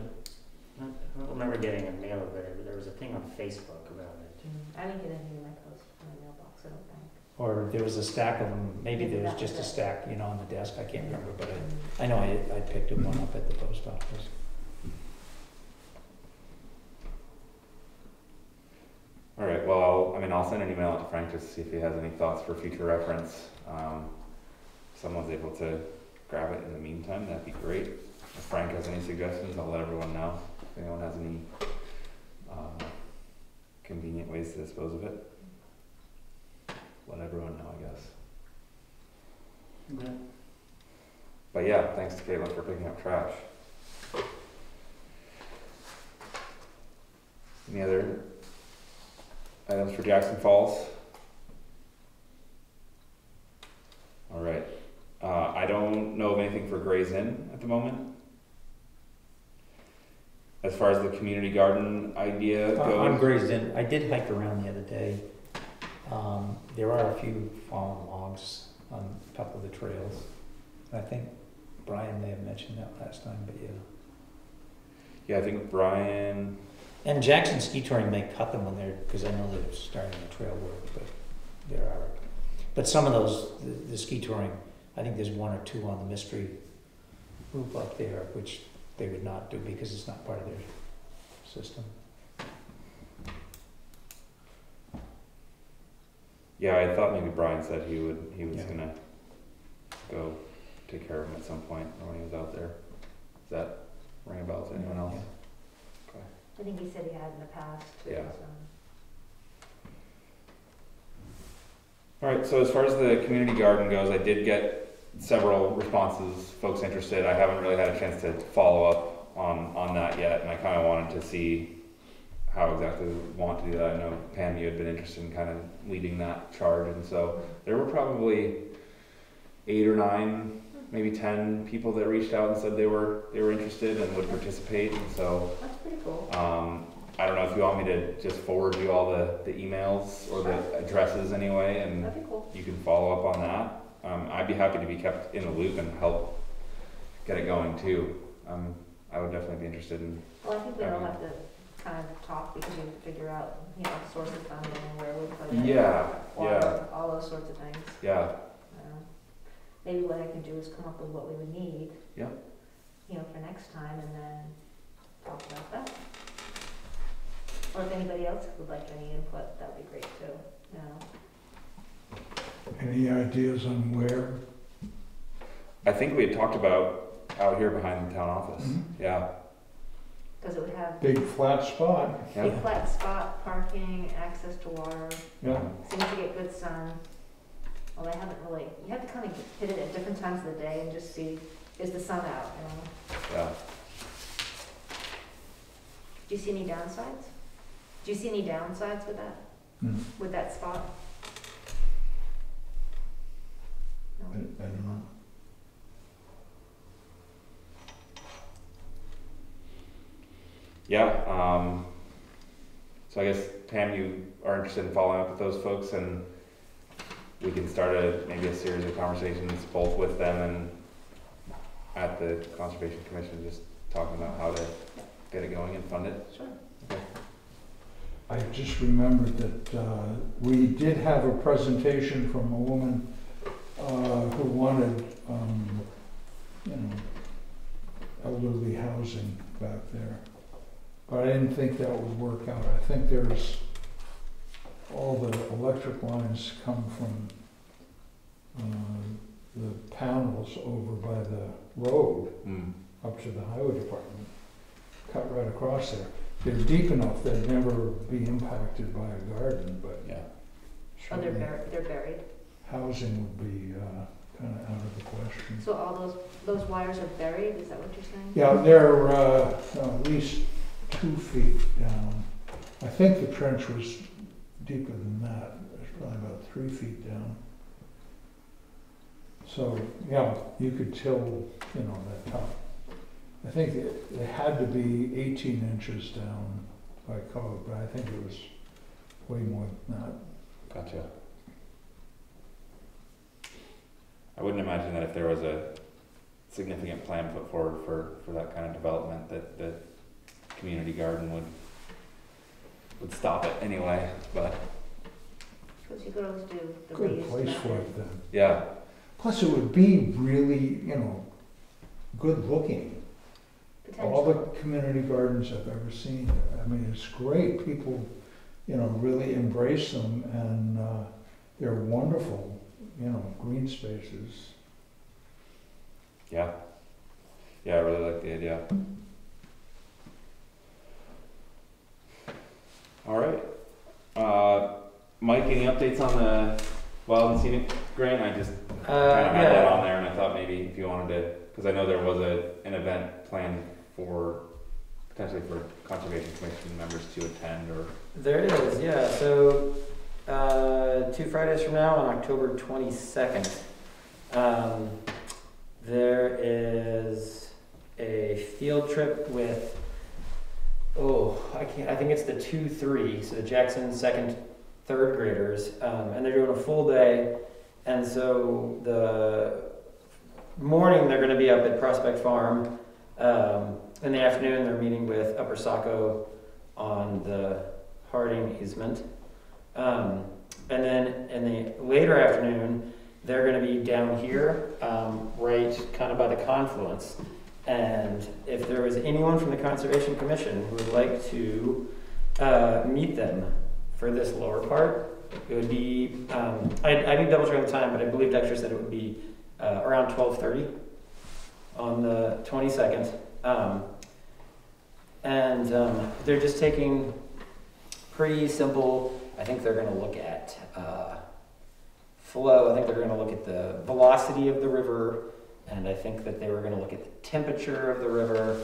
don't remember getting a mail of it, but there was a thing on Facebook about it. I didn't get anything in my post, in my mailbox, I don't think. Or there was a stack of them, maybe Maybe there was that just a was it. stack, on the desk, I can't remember, but I know I picked one up at the post office. All right, well, I'll send an email out to Frank just to see if he has any thoughts for future reference. If someone's able to grab it in the meantime, that'd be great. If Frank has any suggestions, I'll let everyone know. If anyone has any convenient ways to dispose of it, let everyone know, I guess. Okay. But yeah, thanks to Caitlin for picking up trash. Any other items for Jackson Falls? All right. I don't know of anything for Gray's Inn at the moment. As far as the community garden idea I'm goes, grazed in, I did hike around the other day. There are a few fallen logs on a couple of the trails. I think Brian may have mentioned that last time, but yeah. yeah, I think Brian. And Jackson Ski Touring may cut them when because I know they're starting the trail work, but there are. But some of those, the ski touring, I think there's 1 or 2 on the Mystery Loop up there, which they would not do because it's not part of their system. Yeah, I thought maybe Brian said he was Yeah. gonna go take care of him at some point when he was out there. Does that ring a bell to anyone else? Yeah. I think he said he had in the past, too, Yeah. so. All right, so as far as the community garden goes, I did get several responses, folks interested. I haven't really had a chance to follow up on that yet, and I kind of wanted to see how exactly we want to do that. I know, Pam, you had been interested in kind of leading that charge, and so there were probably 8 or 9, maybe 10 people that reached out and said they were interested and would participate, and so That's pretty cool. I don't know if you want me to just forward you all the emails or the addresses anyway, and That'd be cool. you can follow up on that. I'd be happy to be kept in the loop and help get it going too. I would definitely be interested in. Well, I think we all have to kind of talk because we have to figure out, source of funding and where we put it. Yeah, water, all those sorts of things. Yeah, Maybe what I can do is come up with what we would need. Yeah. For next time and then talk about that. Or if anybody else would like any input, that would be great too, Any ideas on where? I think we had talked about out here behind the town office. Mhm. Yeah, Because it would have Big flat spot. yeah. big flat spot, parking, access to water, Yeah. seems to get good sun. Well, I haven't really, you have to kind of hit it at different times of the day and just see, is the sun out, you know? Yeah. Do you see any downsides? Do you see any downsides with that spot? No. I don't know. Yeah, so I guess, Pam, you are interested in following up with those folks, and we can start maybe a series of conversations both with them and at the Conservation Commission, just talking about how to get it going and fund it. Sure. Okay. I just remembered that we did have a presentation from a woman who wanted, elderly housing back there. But I didn't think that would work out. I think there's, all the electric lines come from the panels over by the road up to the highway department, cut right across there. They're deep enough they'd never be impacted by a garden, but Yeah. Oh, they're buried? housing would be kind of out of the question. So all those wires are buried, is that what you're saying? Yeah, they're at least 2 feet down. I think the trench was deeper than that. It's probably about 3 feet down. So, yeah, you could till, that top. I think it had to be 18 inches down by code, but I think it was way more than that. Gotcha. I wouldn't imagine that if there was a significant plan put forward for that kind of development, that the community garden would stop it anyway, but Because you could always do the Good reused place for method. it then. yeah, Plus it would be really, good looking. All Potentially. the community gardens I've ever seen, I mean, it's great. People, really embrace them, and they're wonderful, green spaces. yeah. Yeah, I really like the idea. All right. Mike, any updates on the Wild and Scenic grant? I just kind of had that on there, and I thought maybe if you wanted to, because I know there was an event planned potentially for Conservation Commission members to attend, or... There is, yeah. So 2 Fridays from now, on October 22nd, there is a field trip with, I think it's the 2-3, so the Jackson 2nd, 3rd graders, and they're doing a full day. And so the morning they're going to be up at Prospect Farm. In the afternoon they're meeting with Upper Saco on the Harding easement. And then in the later afternoon they're going to be down here, right kind of by the confluence. And if there was anyone from the Conservation Commission who would like to meet them for this lower part, it would be, I need to double check the time, but I believe Dexter said it would be around 12:30 on the 22nd. They're just taking pretty simple, I think they're going to look at flow, I think they're going to look at the velocity of the river, and I think that they were going to look at the temperature of the river,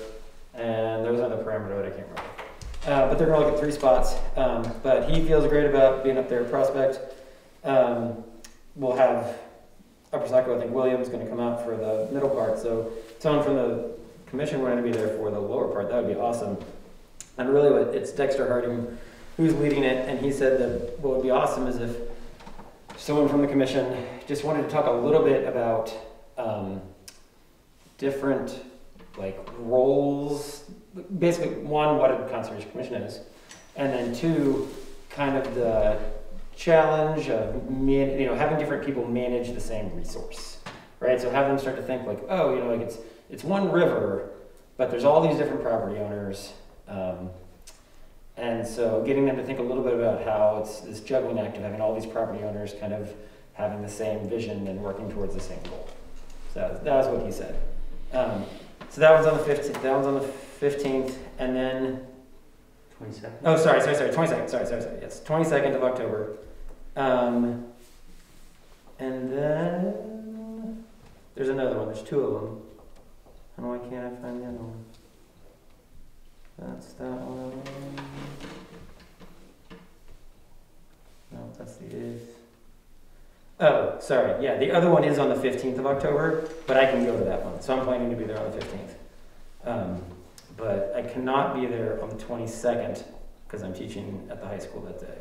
and there was another parameter that I can't remember. But they're going to look at 3 spots. But he feels great about being up there at Prospect. We'll have Upper Saco, I think William's going to come out for the middle part. So someone from the commission were going to be there for the lower part. That would be awesome. And really it's Dexter Harding who's leading it. And he said that what would be awesome is if someone from the commission just wanted to talk a little bit about different roles. Basically, 1, what a Conservation Commission is, and then 2, kind of the challenge of having different people manage the same resource, right? So have them start to think it's one river, but there's all these different property owners, and so getting them to think a little bit about how it's this juggling act of having all these property owners kind of having the same vision and working towards the same goal. So that was what he said. So that one's on the 15th. That one's on the 15th, and then 22nd. Oh, sorry. 22nd. Sorry. Yes, 22nd of October. And then there's another one. There's two of them. And why can't I find the other one? That's that one. No, that's the 8th. Oh, sorry. Yeah, the other one is on the 15th of October, but I can go to that one. So I'm planning to be there on the 15th. But I cannot be there on the 22nd because I'm teaching at the high school that day.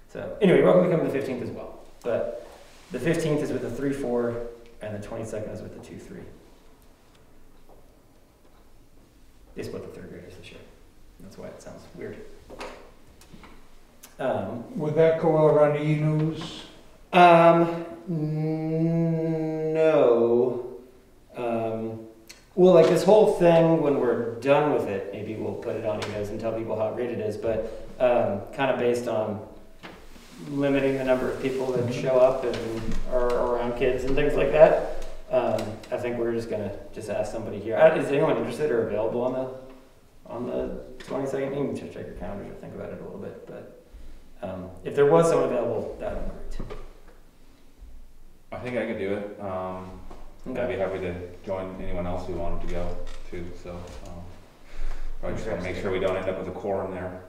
So anyway, you're welcome to come to the 15th as well. But the 15th is with the 3-4 and the 22nd is with the 2-3. They split the third graders this year. That's why it sounds weird. Would that go all around e-news? No. Well, like this whole thing, when we're done with it, maybe we'll put it on e-news and tell people how great it is, but kind of based on limiting the number of people that show up and are around kids and things like that. I think we're just gonna ask somebody here. Is anyone interested or available on the 22nd? You can just check your calendars or think about it a little bit, but if there was someone available, that would be great. I think I could do it. Okay. I'd be happy to join anyone else who wanted to go too. So I just gotta make sure we don't end up with a quorum there.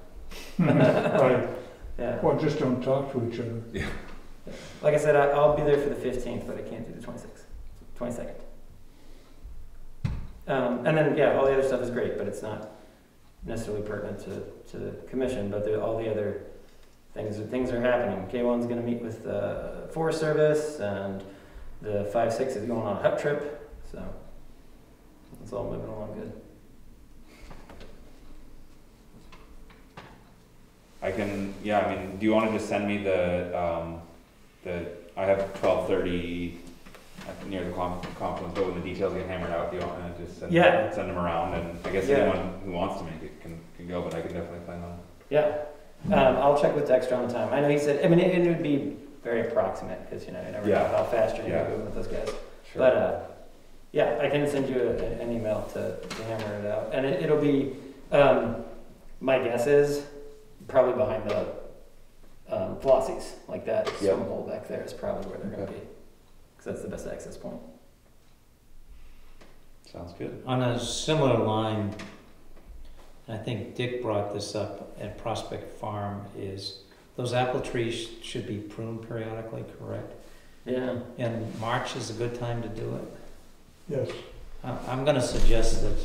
Right. Yeah. Well, just don't talk to each other. Yeah. Like I said, I'll be there for the 15th, but I can't do the 22nd. And then, yeah, all the other stuff is great, but it's not necessarily pertinent to the commission, but all the other things are happening. K1's going to meet with the Forest Service, and the 5-6 is going on a hut trip, so it's all moving along good. I can, yeah, I mean, do you want to just send me I have 12:30 near the conference, but when the details get hammered out, do you want to just send them around? And I guess anyone who wants to make it can go, but I can definitely plan on it. Yeah. I'll check with Dexter on time. I know he said, I mean, it would be very approximate, because, you know, you never know how fast you're going to move with those guys. Sure. But, yeah, I can send you an email to hammer it out. And it'll be, my guess is, probably behind the Flossies, like that swim hole back there is probably where they're going to be, because that's the best access point. Sounds good. On a similar line, I think Dick brought this up at Prospect Farm, is those apple trees should be pruned periodically, correct? Yeah. And March is a good time to do it. Yes. I'm going to suggest that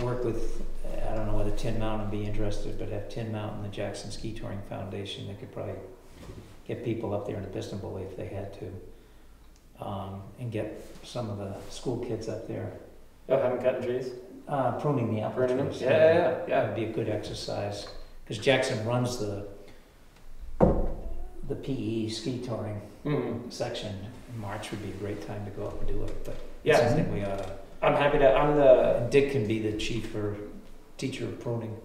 work with, I don't know whether Tin Mountain would be interested, but have Tin Mountain, the Jackson Ski Touring Foundation, they could probably get people up there in Episcopal if they had to, and get some of the school kids up there. Oh, haven't cutting trees? Pruning the apple Pruning them? trees. Yeah. That would be a good exercise, because Jackson runs the PE ski touring section. And March would be a great time to go up and do it, but it's something we ought to. I'm happy to. And Dick can be the teacher of pruning.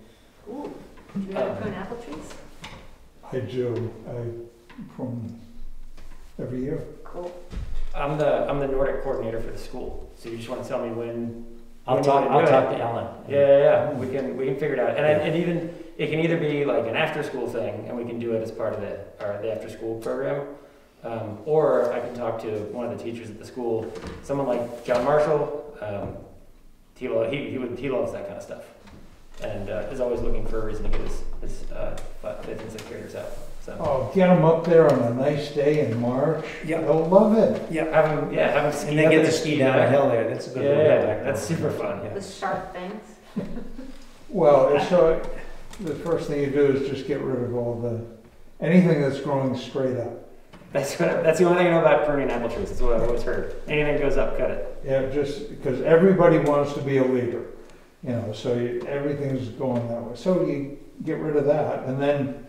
Ooh, do you ever prune apple trees? I do. I prune every year. Cool. I'm the Nordic coordinator for the school, so you just want to tell me when. I'll talk to Ellen. Yeah. We can figure it out, and even it can either be like an after school thing, and we can do it as part of the after school program, or I can talk to one of the teachers at the school, someone like John Marshall. He loves that kind of stuff, and is always looking for a reason to get his 5th and 6th graders out. So. Oh, get them up there on a nice day in March. Yeah. They'll love it. Yeah, have them ski. And they get to ski down a hill there. That's a good one. Yeah, that's super fun. Yeah. The sharp things. Well, so the first thing you do is just get rid of anything that's growing straight up. That's the only thing I know about pruning apple trees. That's what I've always heard. Anything that goes up, cut it. Yeah, just because everybody wants to be a leader, so everything's going that way. So you get rid of that, and then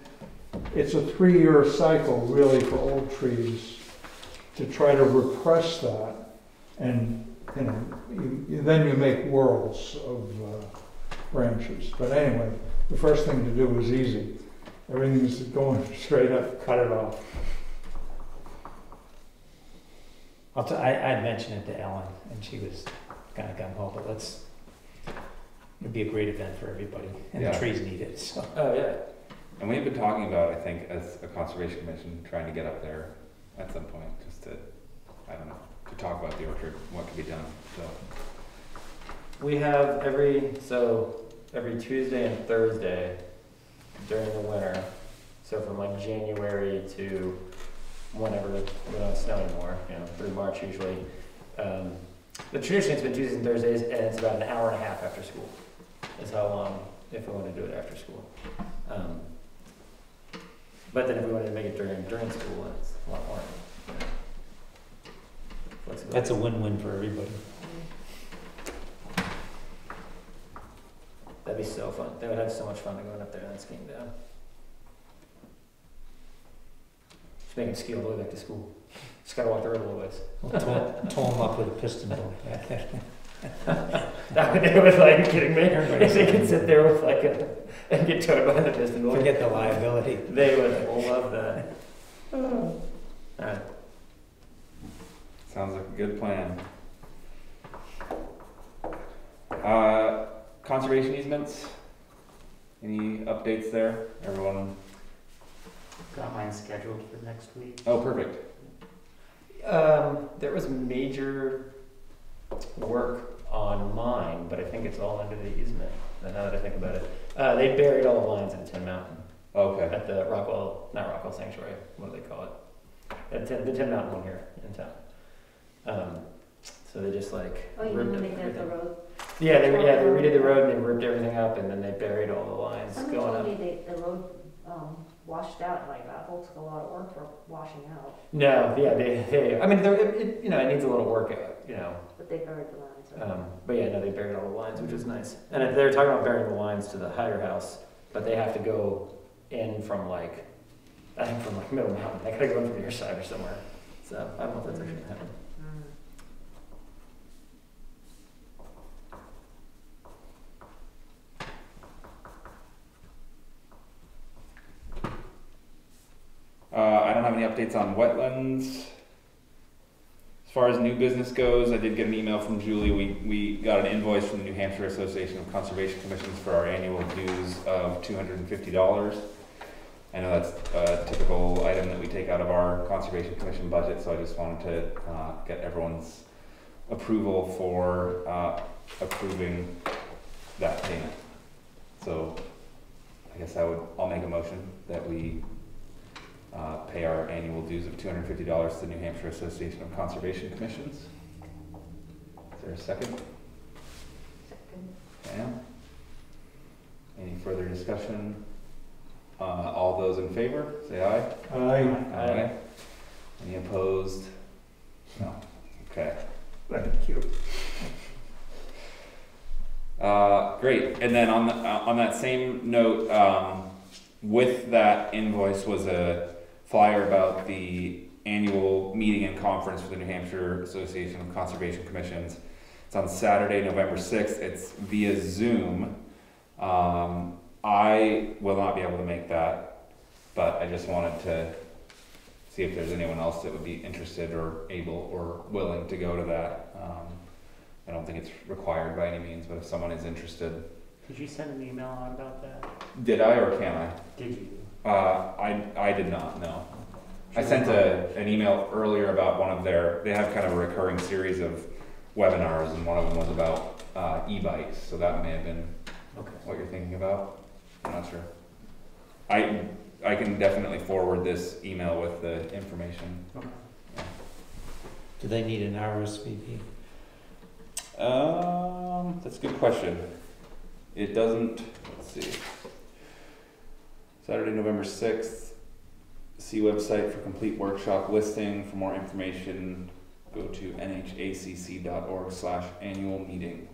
it's a 3-year cycle really for old trees to try to repress that, and then you make whorls of branches. But anyway, the first thing to do is easy. Everything's going straight up, cut it off. I'd mentioned it to Ellen, and she was kind of gung-ho, but it'd be a great event for everybody, and the trees need it, so. Oh, yeah. And we've been talking about, I think, as a conservation commission, trying to get up there at some point, just to, I don't know, to talk about the orchard, what can be done, so. We have every Tuesday and Thursday during the winter, so from like January to whenever we don't snow anymore, through March usually. The tradition has been Tuesdays and Thursdays, and it's about an hour and a half after school. Is how long, if we want to do it after school. But then if we wanted to make it during school, it's a lot more flexibility. That's a win-win for everybody. That'd be so fun. They would have so much fun going up there and skiing down. Just make them ski all the way back to school. Just gotta walk the road a little ways. We'll tow them up with a piston boat. That would they would like, you kidding me? If they could sit there with like and get towed behind the piston boat. Forget the liability. They would love that. Alright. Sounds like a good plan. Conservation easements, any updates there? Everyone? Got mine scheduled for next week. Oh, perfect. There was major work on mine, but I think it's all under the easement. Now that I think about it, they buried all the lines at Tin Mountain Okay. at the not Rockwell Sanctuary. What do they call it? At the Tin Mountain one here in town. So they just like Oh, you ripped mean up they did the everything. road? Yeah, they redid the road and they ripped everything up, and then they buried all the lines Somebody going told up. me the road washed out, and like that whole took a lot of work for washing out, No, yeah, they I mean, it needs a little work, but they buried the lines. Right? But yeah, no, they buried all the lines, which is nice. And they were talking about burying the lines to the higher house, but they have to go in from like, I think from like Middle Mountain. They gotta go in from your side or somewhere. So I don't know if that's actually gonna happen. I don't have any updates on wetlands. As far as new business goes, I did get an email from Julie. We got an invoice from the New Hampshire Association of Conservation Commissions for our annual dues of $250. I know that's a typical item that we take out of our Conservation Commission budget, so I just wanted to get everyone's approval for approving that payment. So I guess I'll make a motion that we pay our annual dues of $250 to the New Hampshire Association of Conservation Commissions. Is there a second? Second. Pam? Any further discussion? All those in favor, say aye. Aye. Aye. Any opposed? No. Okay. Thank you. Great. And then on that same note, with that invoice was a flyer about the annual meeting and conference for the New Hampshire Association of Conservation Commissions. It's on Saturday, November 6th. It's via Zoom. I will not be able to make that, but I just wanted to see if there's anyone else that would be interested or able or willing to go to that. I don't think it's required by any means, but if someone is interested. Did you send an email out about that? Did I or can I? Did you? I did not, no. I sent an email earlier about one of they have kind of a recurring series of webinars, and one of them was about e-bikes, so that may have been what you're thinking about. I'm not sure. I can definitely forward this email with the information. Okay. Yeah. Do they need an RSVP? That's a good question. It doesn't, let's see. Saturday, November 6th. See website for complete workshop listing. For more information, go to nhacc.org/annual meeting.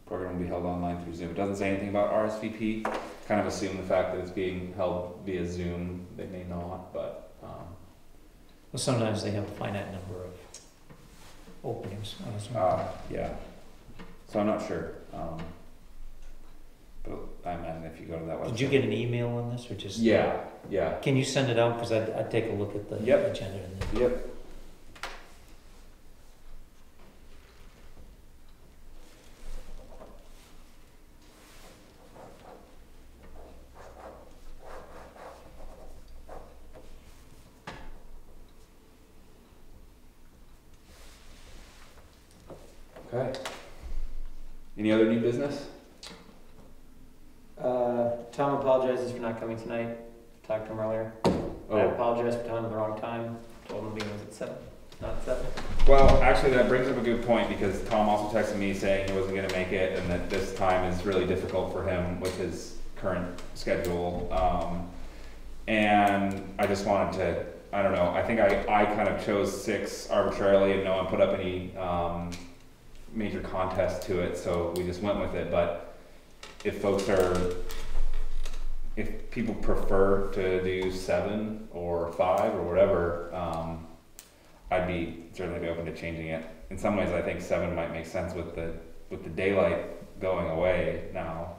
Program will be held online through Zoom. It doesn't say anything about RSVP. Kind of assume the fact that it's being held via Zoom. They may not, but Well, sometimes they have a finite number of openings. yeah. So I'm not sure. But I imagine if you go to that website. Did you get an email on this, or just? Yeah. Can you send it out, because I'd take a look at the Yep. agenda. And then. Yep. Okay. Any other new business? Tom apologizes for not coming tonight. Talked to him earlier. I Oh, apologize for telling him the wrong time. Told him the meeting was at 7, not 7. well, actually, that brings up a good point because Tom also texted me saying he wasn't going to make it and that this time is really difficult for him with his current schedule. And I just wanted to, I don't know, I think I kind of chose 6 arbitrarily and no one put up any major contest to it, so we just went with it. But if people prefer to do 7 or 5 or whatever, I'd certainly be open to changing it. In some ways, I think 7 might make sense with the daylight going away now.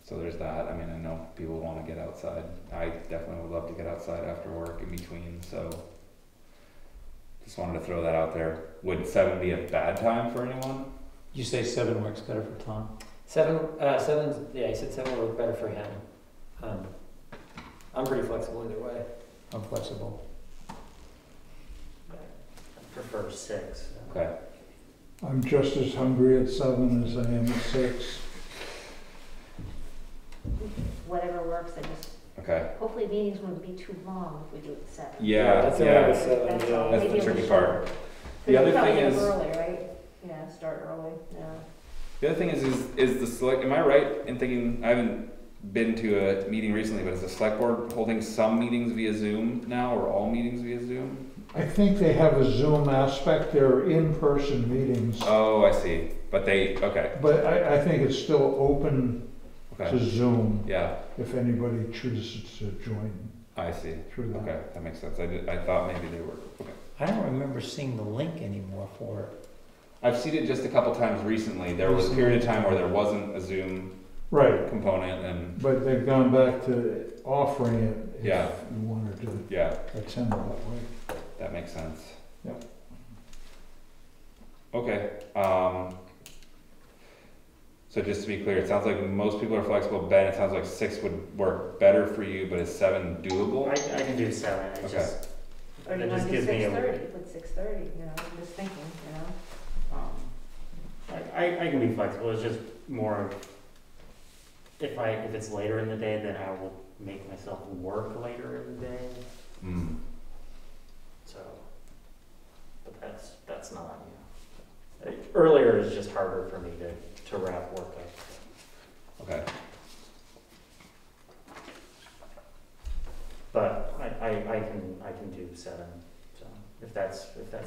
So there's that. I mean, I know people want to get outside. I definitely would love to get outside after work in between. So just wanted to throw that out there. Would 7 be a bad time for anyone? You say 7 works better for Tom? 7's, yeah, he said 7 would work better for him. I'm pretty flexible either way. I'm flexible. I prefer 6. Okay. I'm just as hungry at 7 as I am at 6. Whatever works, I just, Okay. hopefully meetings wouldn't be too long if we do it at 7. Yeah, that's yeah. alright, 7, That's yeah. all. That's Maybe the it'll tricky be part. shorter. The So other you probably thing do it is- early, right? Yeah, start early, yeah. The other thing is the select, am I right in thinking, I haven't been to a meeting recently, but is the select board holding some meetings via Zoom now or all meetings via Zoom? I think they have a Zoom aspect, they're in-person meetings, Oh, I see. But okay, but I think it's still open to okay. Zoom Yeah, if anybody chooses to join I see. through that. Okay, that makes sense. I thought maybe they were. Okay. I don't remember seeing the link anymore for it. I've seen it just a couple times recently. There was a period of time where there wasn't a Zoom Right, component and but they've gone back to offering it if Yeah. you wanted to yeah, attend that way. that makes sense. Yep. Okay, so just to be clear, it sounds like most people are flexible. Ben, it sounds like 6 would work better for you, but is 7 doable? I can do 7. It Okay. just, Or do you That want just to do gives me a- 6:30, put 6:30, you know, I'm just thinking, you know? I can be flexible. It's just more if it's later in the day, then I will make myself work later in the day. Mm. So, but that's not, you know. Earlier is just harder for me to wrap work up. Okay. But I can do 7. So if that's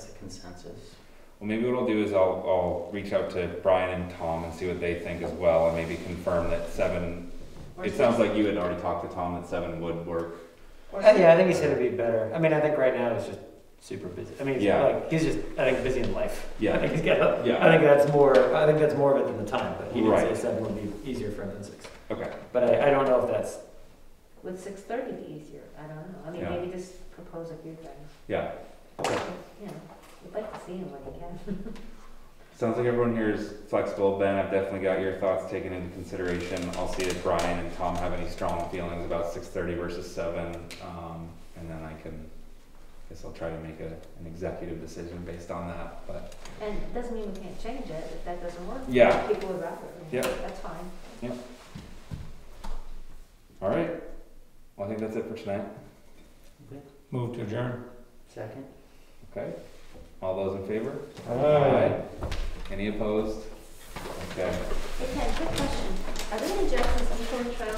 a consensus. Well, maybe what I'll do is I'll reach out to Brian and Tom and see what they think as well, and maybe confirm that 7. Or It six- sounds like you had already talked to Tom that 7 would work. or Yeah, I think he said it'd be better. I mean, I think right now he's just super busy. I mean, Yeah. he's just, I think, busy in life. I Yeah. think he's got, Yeah. I think that's more of it than the time, but he did say Right. 7 would be easier for him than 6. Okay. But I don't know if that's, Would 6:30 be easier? I don't know. I mean, Yeah. maybe just propose a few things. Yeah. You know, we'd like to see him when he can. Sounds like everyone here is flexible. Ben, I've definitely got your thoughts taken into consideration. I'll see if Brian and Tom have any strong feelings about 6:30 versus 7, and then guess I'll try to make an executive decision based on that. But And it doesn't mean we can't change it if that doesn't work. Yeah. People would rather. Yeah. That's fine. all right, well, I think that's it for tonight. Move to adjourn. Second? Okay, all those in favor? Aye. Any opposed? Okay. Hey Ken, quick question. Are there any Jackson's Eco Trail